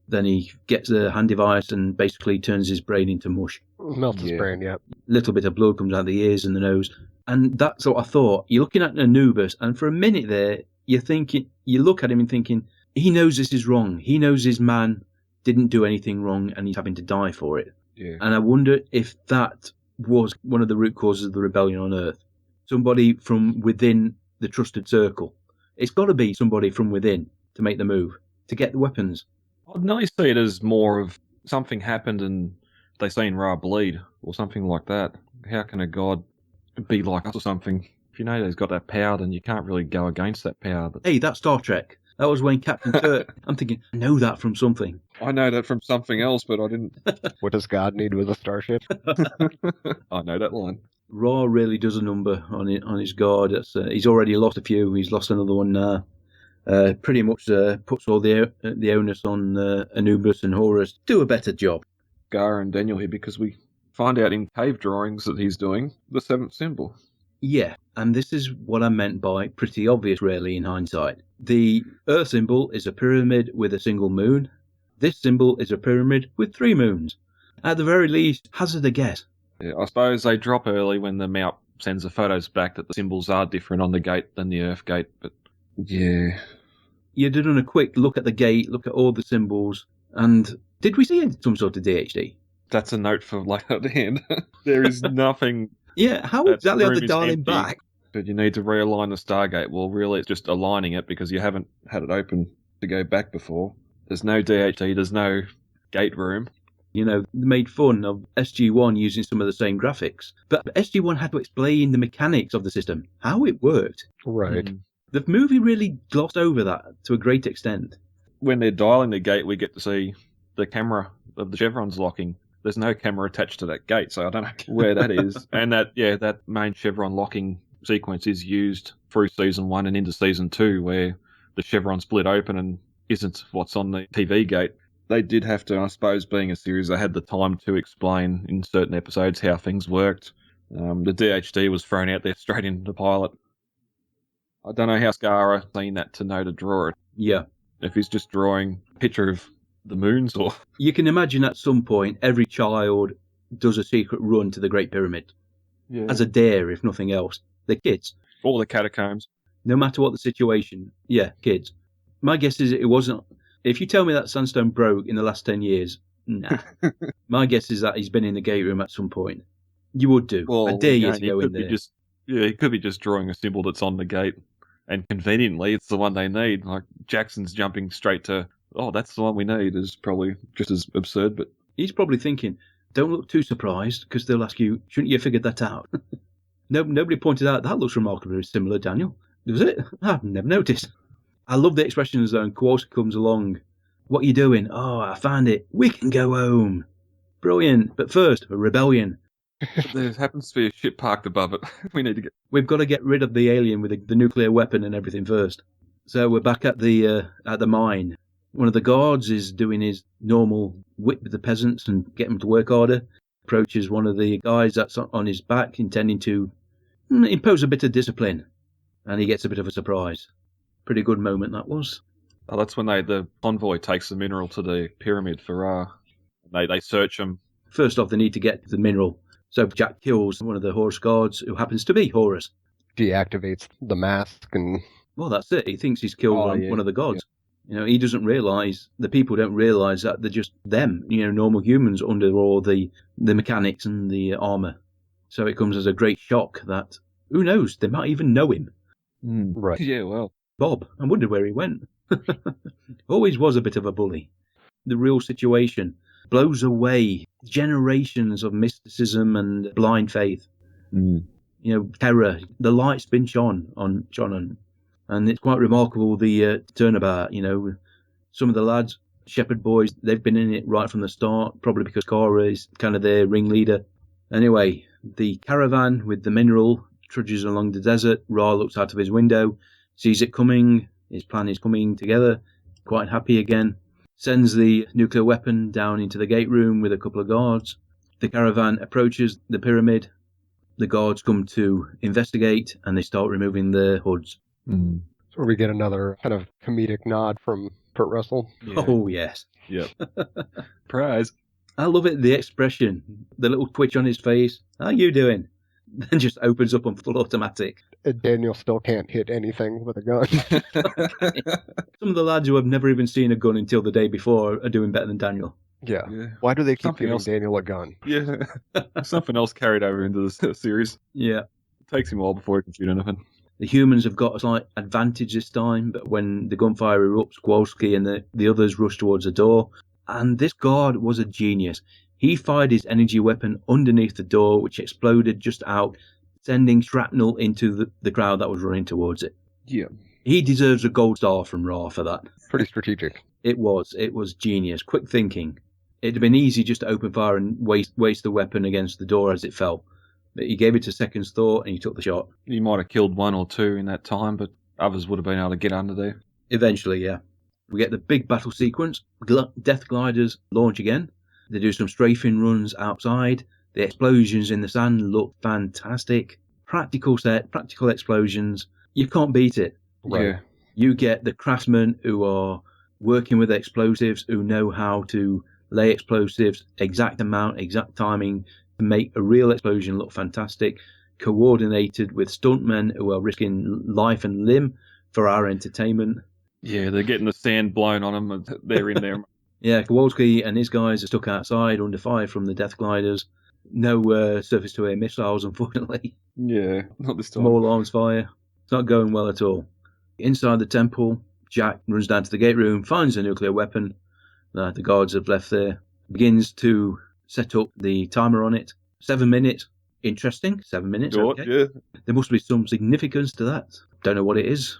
Then he gets the hand device and basically turns his brain into mush. Melts his brain, yeah. Little bit of blood comes out of the ears and the nose. And that's what I thought. You're looking at Anubis, and for a minute there, you're thinking, you look at him and thinking, he knows this is wrong. He knows his man didn't do anything wrong and he's having to die for it. Yeah. And I wonder if that was one of the root causes of the rebellion on Earth. Somebody from within the trusted circle. It's got to be somebody from within to make the move, to get the weapons. I'd nearly see it as more of something happened and they seen Ra bleed or something like that. How can a god be like us or something? If you know he's got that power, then you can't really go against that power. But Hey, that's Star Trek. That was when Captain Kirk... I'm thinking, I know that from something. I know that from something else, but I didn't. What does God need with a starship? I know that line. Ra really does a number on his guard. He's already lost a few. He's lost another one now. Pretty much puts all the onus on Anubis and Horus to do a better job. Gar and Daniel here, because we find out in cave drawings that he's doing the seventh symbol. Yeah, and this is what I meant by pretty obvious, really, in hindsight. The Earth symbol is a pyramid with a single moon. This symbol is a pyramid with 3 moons. At the very least, hazard a guess. Yeah, I suppose they drop early when the mount sends the photos back that the symbols are different on the gate than the Earth gate, but yeah. You did on a quick look at the gate, look at all the symbols, and did we see some sort of DHD? That's a note for later at the end. There is nothing. Yeah, how That exactly are room they is dialing empty. back? But you need to realign the Stargate. Well, really, it's just aligning it because you haven't had it open to go back before. There's no DHD, there's no gate room. You know, they made fun of SG-1 using some of the same graphics. But SG-1 had to explain the mechanics of the system, how it worked. Right. Mm. The movie really glossed over that to a great extent. When they're dialing the gate, we get to see the camera of the chevrons locking. There's no camera attached to that gate, so I don't know where that is. And that main chevron locking sequence is used through season 1 and into season 2, where the chevron split open and isn't what's on the TV gate. They did have to, I suppose, being a series, they had the time to explain in certain episodes how things worked. The DHD was thrown out there straight into the pilot. I don't know how Scara seen that to know to draw it. Yeah. If he's just drawing a picture of the moons or... You can imagine at some point every child does a secret run to the Great Pyramid. Yeah. As a dare, if nothing else. They're kids. All the catacombs. No matter what the situation. Yeah, kids. My guess is it wasn't... If you tell me that sandstone broke in the last 10 years, nah. My guess is that he's been in the gate room at some point. You would do. Well, I dare you again, to go he in could be there. he could be just drawing a symbol that's on the gate. And conveniently, it's the one they need. Like, Jackson's jumping straight to, oh, that's the one we need, is probably just as absurd, but... He's probably thinking, don't look too surprised, because they'll ask you, shouldn't you have figured that out? Nobody pointed out, that looks remarkably similar, Daniel. Does it? I've never noticed. I love the expressions though, and Kowalski comes along. What are you doing? Oh, I found it. We can go home. Brilliant. But first, a rebellion. There happens to be a ship parked above it. We need to get... We've got to get rid of the alien with the nuclear weapon and everything first. So we're back at the mine. One of the guards is doing his normal whip with the peasants and get them to work harder. Approaches one of the guys that's on his back, intending to impose a bit of discipline. And he gets a bit of a surprise. Pretty good moment that was. Oh, that's when the convoy takes the mineral to the pyramid for Ra. They search them. First off, they need to get the mineral. So Jack kills one of the Horus guards, who happens to be Horus. Deactivates the mask and... Well, that's it. He thinks he's killed one of the gods. Yeah. You know, he doesn't realise, the people don't realise that they're just them, normal humans under all the mechanics and the armour. So it comes as a great shock that, who knows, they might even know him. Right. Yeah, well. Bob, I wondered where he went. Always was a bit of a bully. The real situation blows away generations of mysticism and blind faith. Terror. The light's been shone on. And it's quite remarkable, the turnabout. Some of the lads, Shepherd boys, they've been in it right from the start, probably because Kara is kind of their ringleader. Anyway, the caravan with the mineral trudges along the desert. Ra looks out of his window, sees it coming. His plan is coming together, quite happy again. Sends the nuclear weapon down into the gate room with a couple of guards. The caravan approaches the pyramid. The guards come to investigate, and they start removing the hoods. Mm. So we get another kind of comedic nod from Kurt Russell. Yeah. Oh, yes. Yep. Prize. I love it, the expression, the little twitch on his face. How you doing? Then just opens up on full automatic. Daniel still can't hit anything with a gun. Some of the lads who have never even seen a gun until the day before are doing better than Daniel. Yeah. Yeah. Why do they keep Something giving else. Daniel a gun? Yeah. Something else carried over into the series. Yeah. It takes him a while before he can shoot anything. The humans have got a slight advantage this time, but when the gunfire erupts, Kowalski and the others rush towards the door. And this guard was a genius. He fired his energy weapon underneath the door, which exploded just out, sending shrapnel into the crowd that was running towards it. Yeah. He deserves a gold star from Ra for that. Pretty strategic. It was genius. Quick thinking. It'd have been easy just to open fire and waste the weapon against the door as it fell. But he gave it a second's thought and he took the shot. He might have killed one or two in that time, but others would have been able to get under there. Eventually, yeah. We get the big battle sequence. Death gliders launch again. They do some strafing runs outside. The explosions in the sand look fantastic. Practical set, practical explosions. You can't beat it. Right. Yeah. You get the craftsmen who are working with explosives, who know how to lay explosives, exact amount, exact timing, to make a real explosion look fantastic. Coordinated with stuntmen who are risking life and limb for our entertainment. Yeah, they're getting the sand blown on them and they're in there. Yeah, Kowalski and his guys are stuck outside under fire from the death gliders. No surface-to-air missiles, unfortunately. Yeah, not this time. Small arms fire. It's not going well at all. Inside the temple, Jack runs down to the gate room, finds a nuclear weapon that the guards have left there, begins to set up the timer on it. 7 minutes. Interesting. 7 minutes. Good, Okay. yeah. There must be some significance to that. Don't know what it is.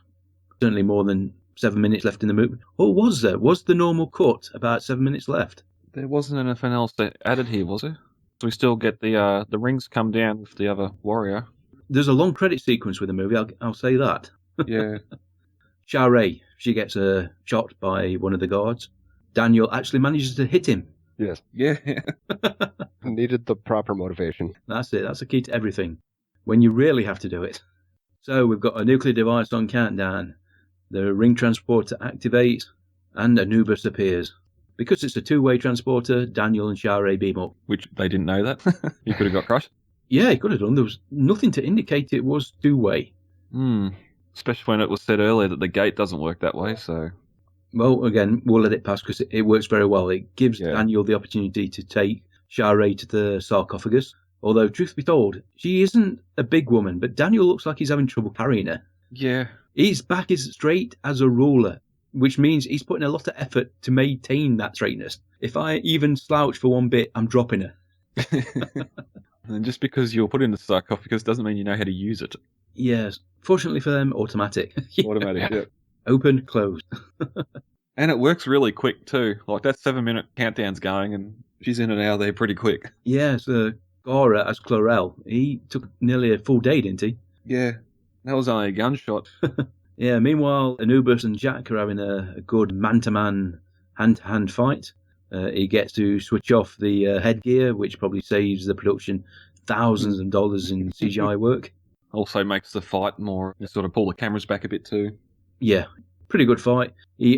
Certainly more than 7 minutes left in the movie. Or was there? Was the normal cut about 7 minutes left? There wasn't anything else that added here, was there? So we still get the rings come down with the other warrior. There's a long credit sequence with the movie, I'll say that. Yeah. Shara, she gets shot by one of the guards. Daniel actually manages to hit him. Yes. Yeah. Needed the proper motivation. That's it. That's the key to everything. When you really have to do it. So we've got a nuclear device on countdown. The ring transporter activates, and Anubis appears. Because it's a two-way transporter, Daniel and Shara beam up. Which they didn't know that. He could have got crushed. Yeah, he could have done. There was nothing to indicate it was two-way. Especially when it was said earlier that the gate doesn't work that way, so... Well, again, we'll let it pass because it works very well. It gives Yeah. Daniel the opportunity to take Shara to the sarcophagus. Although, truth be told, she isn't a big woman, but Daniel looks like he's having trouble carrying her. Yeah. His back is straight as a ruler, which means he's putting a lot of effort to maintain that straightness. If I even slouch for one bit, I'm dropping her. And just because you're put in the sarcophagus doesn't mean you know how to use it. Yes. Fortunately for them, automatic. Automatic, yeah. Open, closed. And it works really quick too. Like that 7-minute countdown's going and she's in and out of there pretty quick. Yes, Gora as Chlorel. He took nearly a full day, didn't he? Yeah. That was only a gunshot. Yeah, meanwhile, Anubis and Jack are having a good man-to-man, hand-to-hand fight. He gets to switch off the headgear, which probably saves the production thousands of dollars in CGI work. Also makes the fight more, you sort of pull the cameras back a bit too. Yeah, pretty good fight.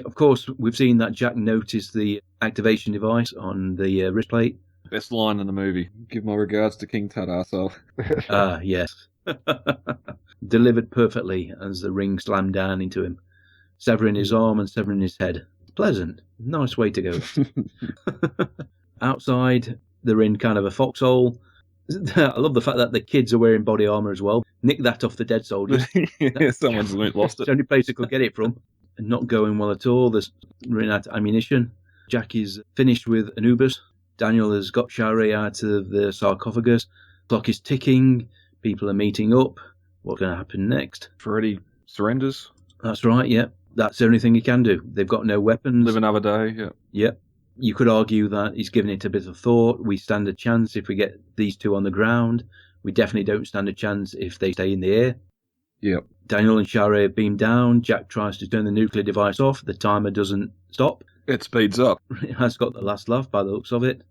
Of course, we've seen that Jack noticed the activation device on the wrist plate. Best line in the movie. Give my regards to King Tut arsehole. Ah, yes. Delivered perfectly as the ring slammed down into him, severing his arm and severing his head. Pleasant. Nice way to go. Outside, they're in kind of a foxhole. I love the fact that the kids are wearing body armor as well. Nick that off the dead soldiers. Yeah, someone's lost It's it. the only place they could get it from. And not going well at all. There's running out of ammunition. Jack is finished with Anubis. Daniel has got Shara out of the sarcophagus. Clock is ticking. People are meeting up. What's going to happen next? Freddy surrenders. That's right, yeah. That's the only thing he can do. They've got no weapons. Live another day, yeah. Yep. You could argue that he's given it a bit of thought. We stand a chance if we get these two on the ground. We definitely don't stand a chance if they stay in the air. Yep. Daniel and Shara beam down. Jack tries to turn the nuclear device off. The timer doesn't stop. It speeds up. It has got the last laugh by the looks of it.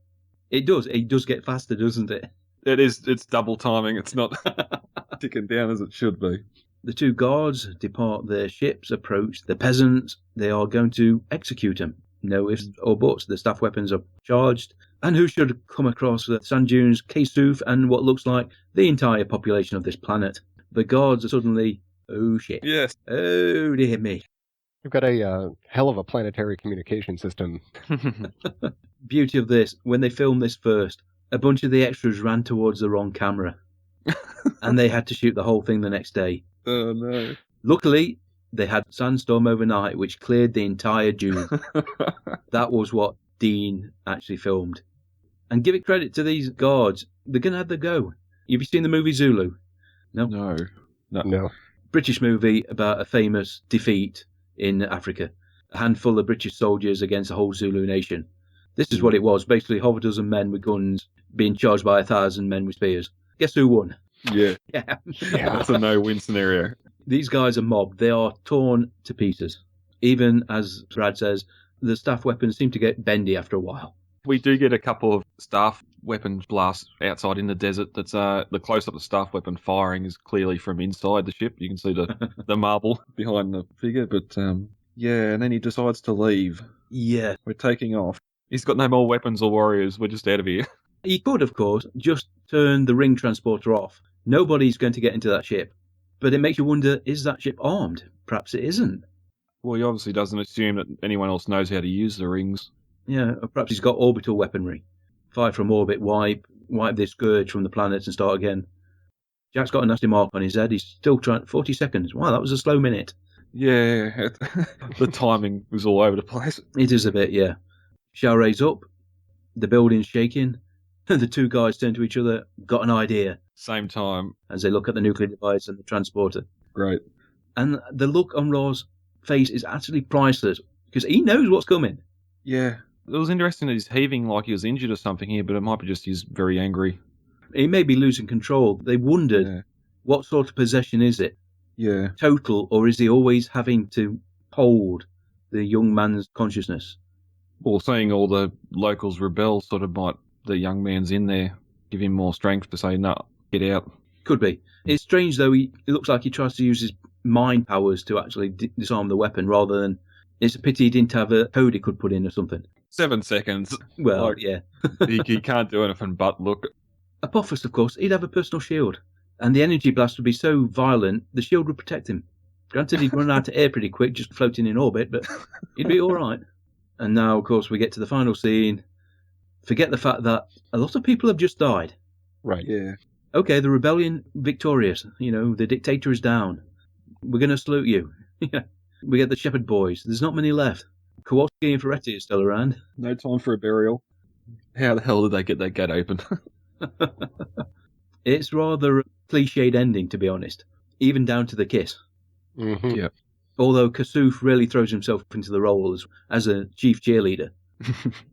It does. It does get faster, doesn't it? It is. It's double timing. It's not ticking down as it should be. The two guards depart their ships, approach the peasants. They are going to execute them. No ifs or buts. The staff weapons are charged. And who should come across the sand dunes? Kasuf and what looks like the entire population of this planet. The guards are suddenly, oh shit. Yes. Oh dear me. We've got a hell of a planetary communication system. Beauty of this, when they filmed this first, a bunch of the extras ran towards the wrong camera. And they had to shoot the whole thing the next day. Oh no. Luckily, they had sandstorm overnight, which cleared the entire dune. That was what Dean actually filmed. And give it credit to these guards. They're going to have the go. Have you seen the movie Zulu? No? No. British movie about a famous defeat in Africa. A handful of British soldiers against a whole Zulu nation. This is what it was. Basically, half a dozen men with guns being charged by 1,000 men with spears. Guess who won? Yeah. Yeah. That's a no-win scenario. These guys are mobbed. They are torn to pieces. Even, as Brad says, the staff weapons seem to get bendy after a while. We do get a couple of staff weapon blasts outside in the desert. That's the close-up of staff weapon firing is clearly from inside the ship. You can see the marble behind the figure. But yeah, and then he decides to leave. Yeah. We're taking off. He's got no more weapons or warriors. We're just out of here. He could, of course, just turn the ring transporter off. Nobody's going to get into that ship. But it makes you wonder, is that ship armed? Perhaps it isn't. Well, he obviously doesn't assume that anyone else knows how to use the rings. Yeah, or perhaps he's got orbital weaponry. Fire from orbit, wipe the scourge from the planet and start again. Jack's got a nasty mark on his head. He's still trying. 40 seconds. Wow, that was a slow minute. Yeah, the timing was all over the place. It is a bit, yeah. Shara's up. The building's shaking. The two guys turn to each other. Got an idea. Same time. As they look at the nuclear device and the transporter. Great. And the look on Ra's face is actually priceless because he knows what's coming. Yeah. It was interesting that he's heaving like he was injured or something here, but it might be just he's very angry. He may be losing control. They wondered, what sort of possession is it? Yeah. Total, or is he always having to hold the young man's consciousness? Well, seeing all the locals rebel sort of might, the young man's in there, give him more strength to say, no, get out. Could be. It's strange, though, it looks like he tries to use his mind powers to actually disarm the weapon rather than... It's a pity he didn't have a code he could put in or something. 7 seconds. Well, like, yeah. he can't do anything but look. Apophis, of course, he'd have a personal shield. And the energy blast would be so violent, the shield would protect him. Granted, he'd run out of air pretty quick, just floating in orbit, but he'd be all right. And now, of course, we get to the final scene. Forget the fact that a lot of people have just died. Right. Yeah. Okay, the rebellion victorious. You know, the dictator is down. We're going to salute you. We get the shepherd boys. There's not many left. Kowalski and Ferretti are still around. No time for a burial. How the hell did they get that gate open? It's rather a cliched ending, to be honest. Even down to the kiss. Mm-hmm. Yeah. Although Kasuf really throws himself into the role as a chief cheerleader.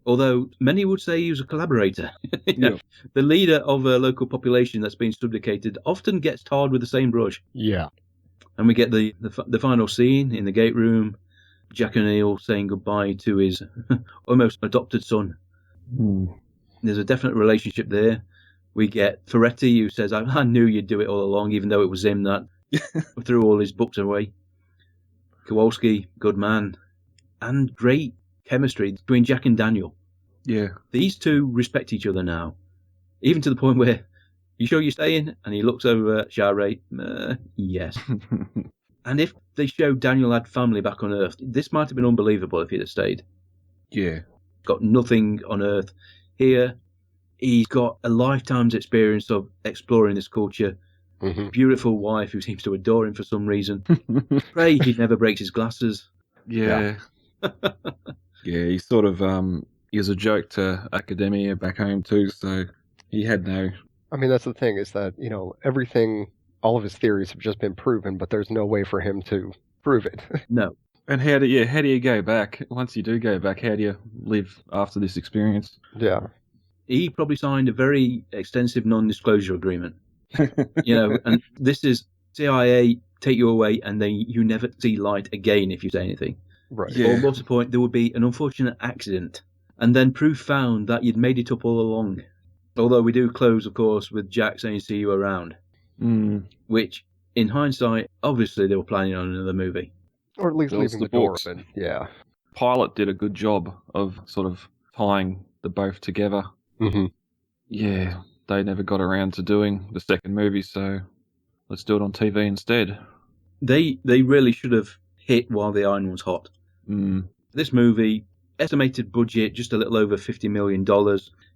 Although many would say he was a collaborator. Yeah. The leader of a local population that's been subjugated often gets tarred with the same brush. Yeah. And we get the final scene in the gate room. Jack O'Neill saying goodbye to his almost adopted son. There's a definite relationship there. We get Ferretti, who says, I knew you'd do it all along, even though it was him that threw all his books away. Kowalski, good man. And great chemistry between Jack and Daniel. Yeah. These two respect each other now. Even to the point where, you sure you're staying? And he looks over at Shara. Yes. And if they showed Daniel had family back on Earth, this might have been unbelievable if he'd have stayed. Yeah. Got nothing on Earth. Here, he's got a lifetime's experience of exploring this culture. Mm-hmm. Beautiful wife who seems to adore him for some reason. Pray he never breaks his glasses. Yeah. Yeah, he sort of, he was a joke to academia back home too, so he had no... I mean, that's the thing, is that, everything, all of his theories have just been proven, but there's no way for him to prove it. No. And how do you go back? Once you do go back, how do you live after this experience? Yeah. He probably signed a very extensive non-disclosure agreement. And this is CIA take you away and then you never see light again if you say anything. Right. Yeah. Or more to the point, there would be an unfortunate accident and then proof found that you'd made it up all along. Although we do close, of course, with Jack saying see you around, which, in hindsight, obviously they were planning on another movie. Or at least That was leaving the the door books. open. Yeah. Pilot did a good job of sort of tying the both together. Mm-hmm. Yeah, they never got around to doing the second movie, so let's do it on TV instead. They really should have hit while the iron was hot. This movie, estimated budget just a little over $50 million.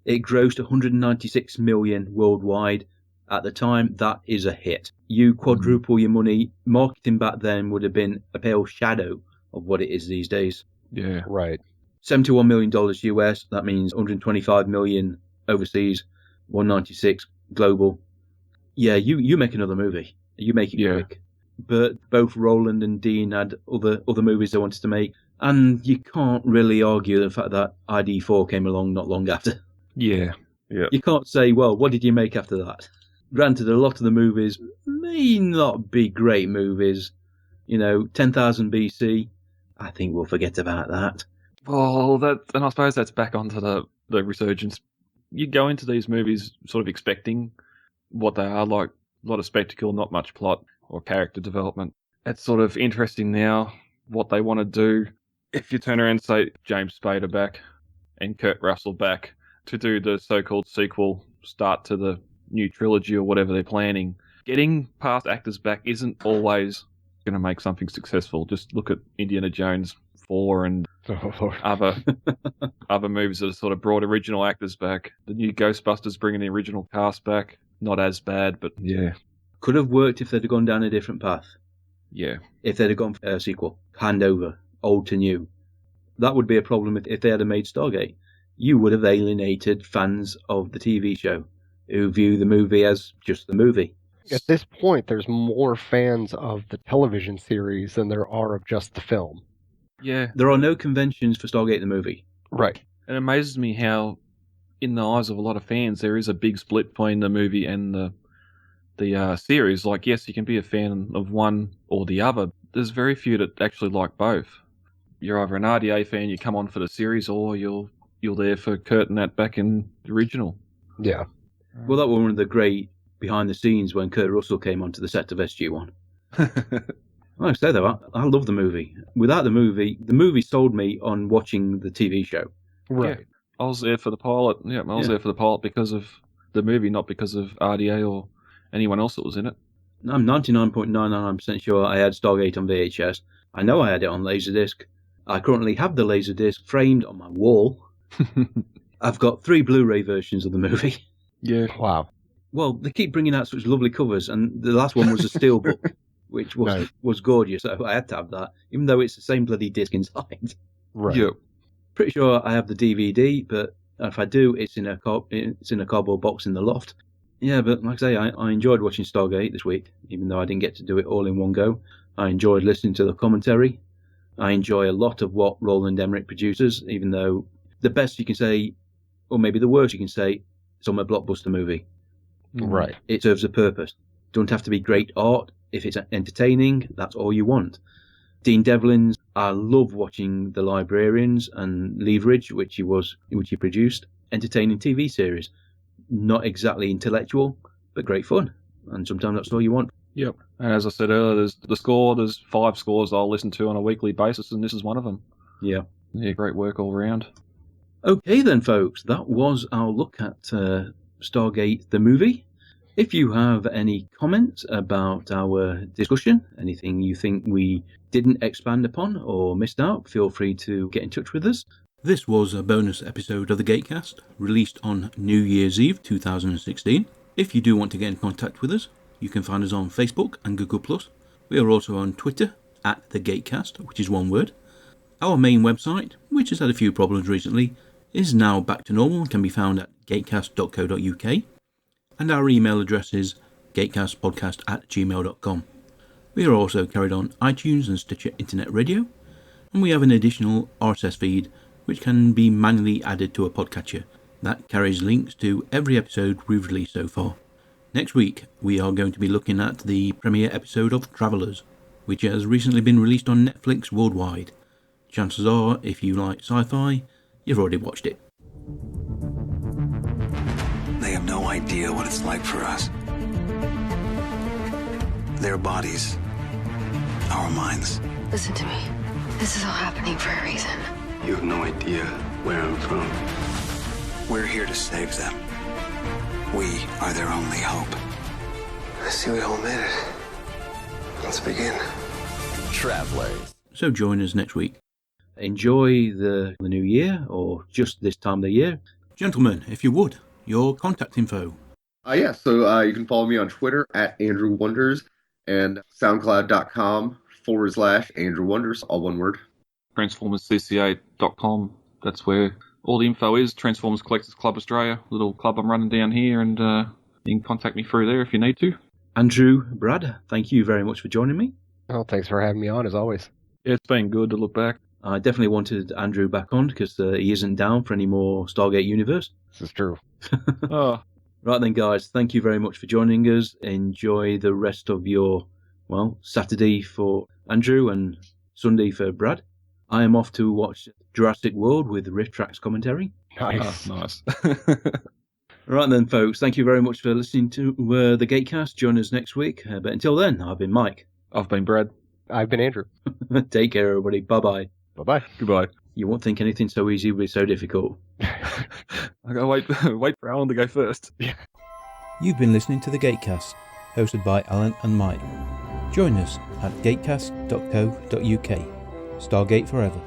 It grossed $196 million worldwide. At the time, that is a hit. You quadruple your money. Marketing back then would have been a pale shadow of what it is these days. Yeah. Right. $71 million US. That means $125 million overseas, $196 global. Yeah, you make another movie. You make it quick. But both Roland and Dean had other movies they wanted to make, and you can't really argue the fact that ID4 came along not long after. Yeah. You can't say, well, what did you make after that? Granted, a lot of the movies may not be great movies. 10,000 BC, I think we'll forget about that. Well, and I suppose that's back onto the resurgence. You go into these movies sort of expecting what they are, like a lot of spectacle, not much plot or character development. It's sort of interesting now what they want to do. If you turn around and say James Spader back and Kurt Russell back to do the so-called sequel start to the new trilogy or whatever they're planning, getting past actors back isn't always going to make something successful. Just look at Indiana Jones 4 and other movies that have sort of brought original actors back. The new Ghostbusters bringing the original cast back. Not as bad, but yeah. Could have worked if they'd have gone down a different path. Yeah. If they'd have gone for a sequel, handover, old to new. That would be a problem if they had made Stargate. You would have alienated fans of the TV show who view the movie as just the movie. At this point, there's more fans of the television series than there are of just the film. Yeah. There are no conventions for Stargate the movie. Right. It amazes me how, in the eyes of a lot of fans, there is a big split between the movie and the series. Like, yes, you can be a fan of one or the other. There's very few that actually like both. You're either an RDA fan, you come on for the series, or you're there for Kurt and that back in the original. Yeah. Well, that was one of the great behind the scenes when Kurt Russell came onto the set of SG-1. Like I said, though, I love the movie. Without the movie sold me on watching the TV show. Right. Yeah, I was there for the pilot. Yeah, I was there for the pilot because of the movie, not because of RDA or anyone else that was in it. I'm 99.99% sure I had Stargate on VHS. I know I had it on Laserdisc. I currently have the Laserdisc framed on my wall. I've got 3 Blu-ray versions of the movie. Yeah. Wow. Well, they keep bringing out such lovely covers, and the last one was a steelbook, which was gorgeous, so I had to have that, even though it's the same bloody disc inside. Right. Yeah. Pretty sure I have the DVD, but if I do, it's in a cardboard box in the loft. Yeah, but like I say, I enjoyed watching Stargate this week, even though I didn't get to do it all in one go. I enjoyed listening to the commentary. I enjoy a lot of what Roland Emmerich produces, even though the best you can say, or maybe the worst you can say, it's on a blockbuster movie. Right. It serves a purpose. Don't have to be great art. If it's entertaining, that's all you want. Dean Devlin's, I love watching The Librarians and Leverage, which he produced. Entertaining TV series. Not exactly intellectual, but great fun. And sometimes that's all you want. Yep. And as I said earlier, there's 5 scores I'll listen to on a weekly basis, and this is one of them. Yeah. Yeah, great work all round. Okay then, folks, that was our look at Stargate the movie. If you have any comments about our discussion, anything you think we didn't expand upon or missed out, feel free to get in touch with us. This was a bonus episode of the Gatecast, released on New Year's Eve 2016. If you do want to get in contact with us, you can find us on Facebook and Google+. We are also on Twitter, @the Gatecast, which is one word. Our main website, which has had a few problems recently, is now back to normal and can be found at gatecast.co.uk. And our email address is gatecastpodcast@gmail.com. We are also carried on iTunes and Stitcher Internet Radio, and we have an additional RSS feed which can be manually added to a podcatcher that carries links to every episode we've released so far. Next week, we are going to be looking at the premiere episode of Travellers, which has recently been released on Netflix worldwide. Chances are, if you like sci-fi, you've already watched it. They have no idea what it's like for us. Their bodies, our minds. Listen to me. This is all happening for a reason. You have no idea where I'm from. We're here to save them. We are their only hope. I see we all made it. Let's begin. Travelers. So join us next week. Enjoy the new year, or just this time of the year. Gentlemen, if you would, your contact info. So you can follow me on Twitter at Andrew Wonders and soundcloud.com/Andrew Wonders, all one word. TransformersCCA.com. That's where all the info is. Transformers Collectors Club Australia, little club I'm running down here, and you can contact me through there if you need to. Andrew, Brad, thank you very much for joining me. Oh, thanks for having me on, as always. Yeah, it's been good to look back. I definitely wanted Andrew back on because he isn't down for any more Stargate Universe. This is true. Oh, Right then, guys, thank you very much for joining us. Enjoy the rest of your, Saturday for Andrew and Sunday for Brad. I am off to watch Jurassic World with Riff Tracks commentary. Nice. nice. Right then, folks, thank you very much for listening to the Gatecast. Join us next week. But until then, I've been Mike. I've been Brad. I've been Andrew. Take care, everybody. Bye-bye. Bye-bye. Goodbye. You won't think anything so easy will be so difficult. I gotta wait for Alan to go first. Yeah. You've been listening to the Gatecast, hosted by Alan and Mike. Join us at gatecast.co.uk. Stargate forever.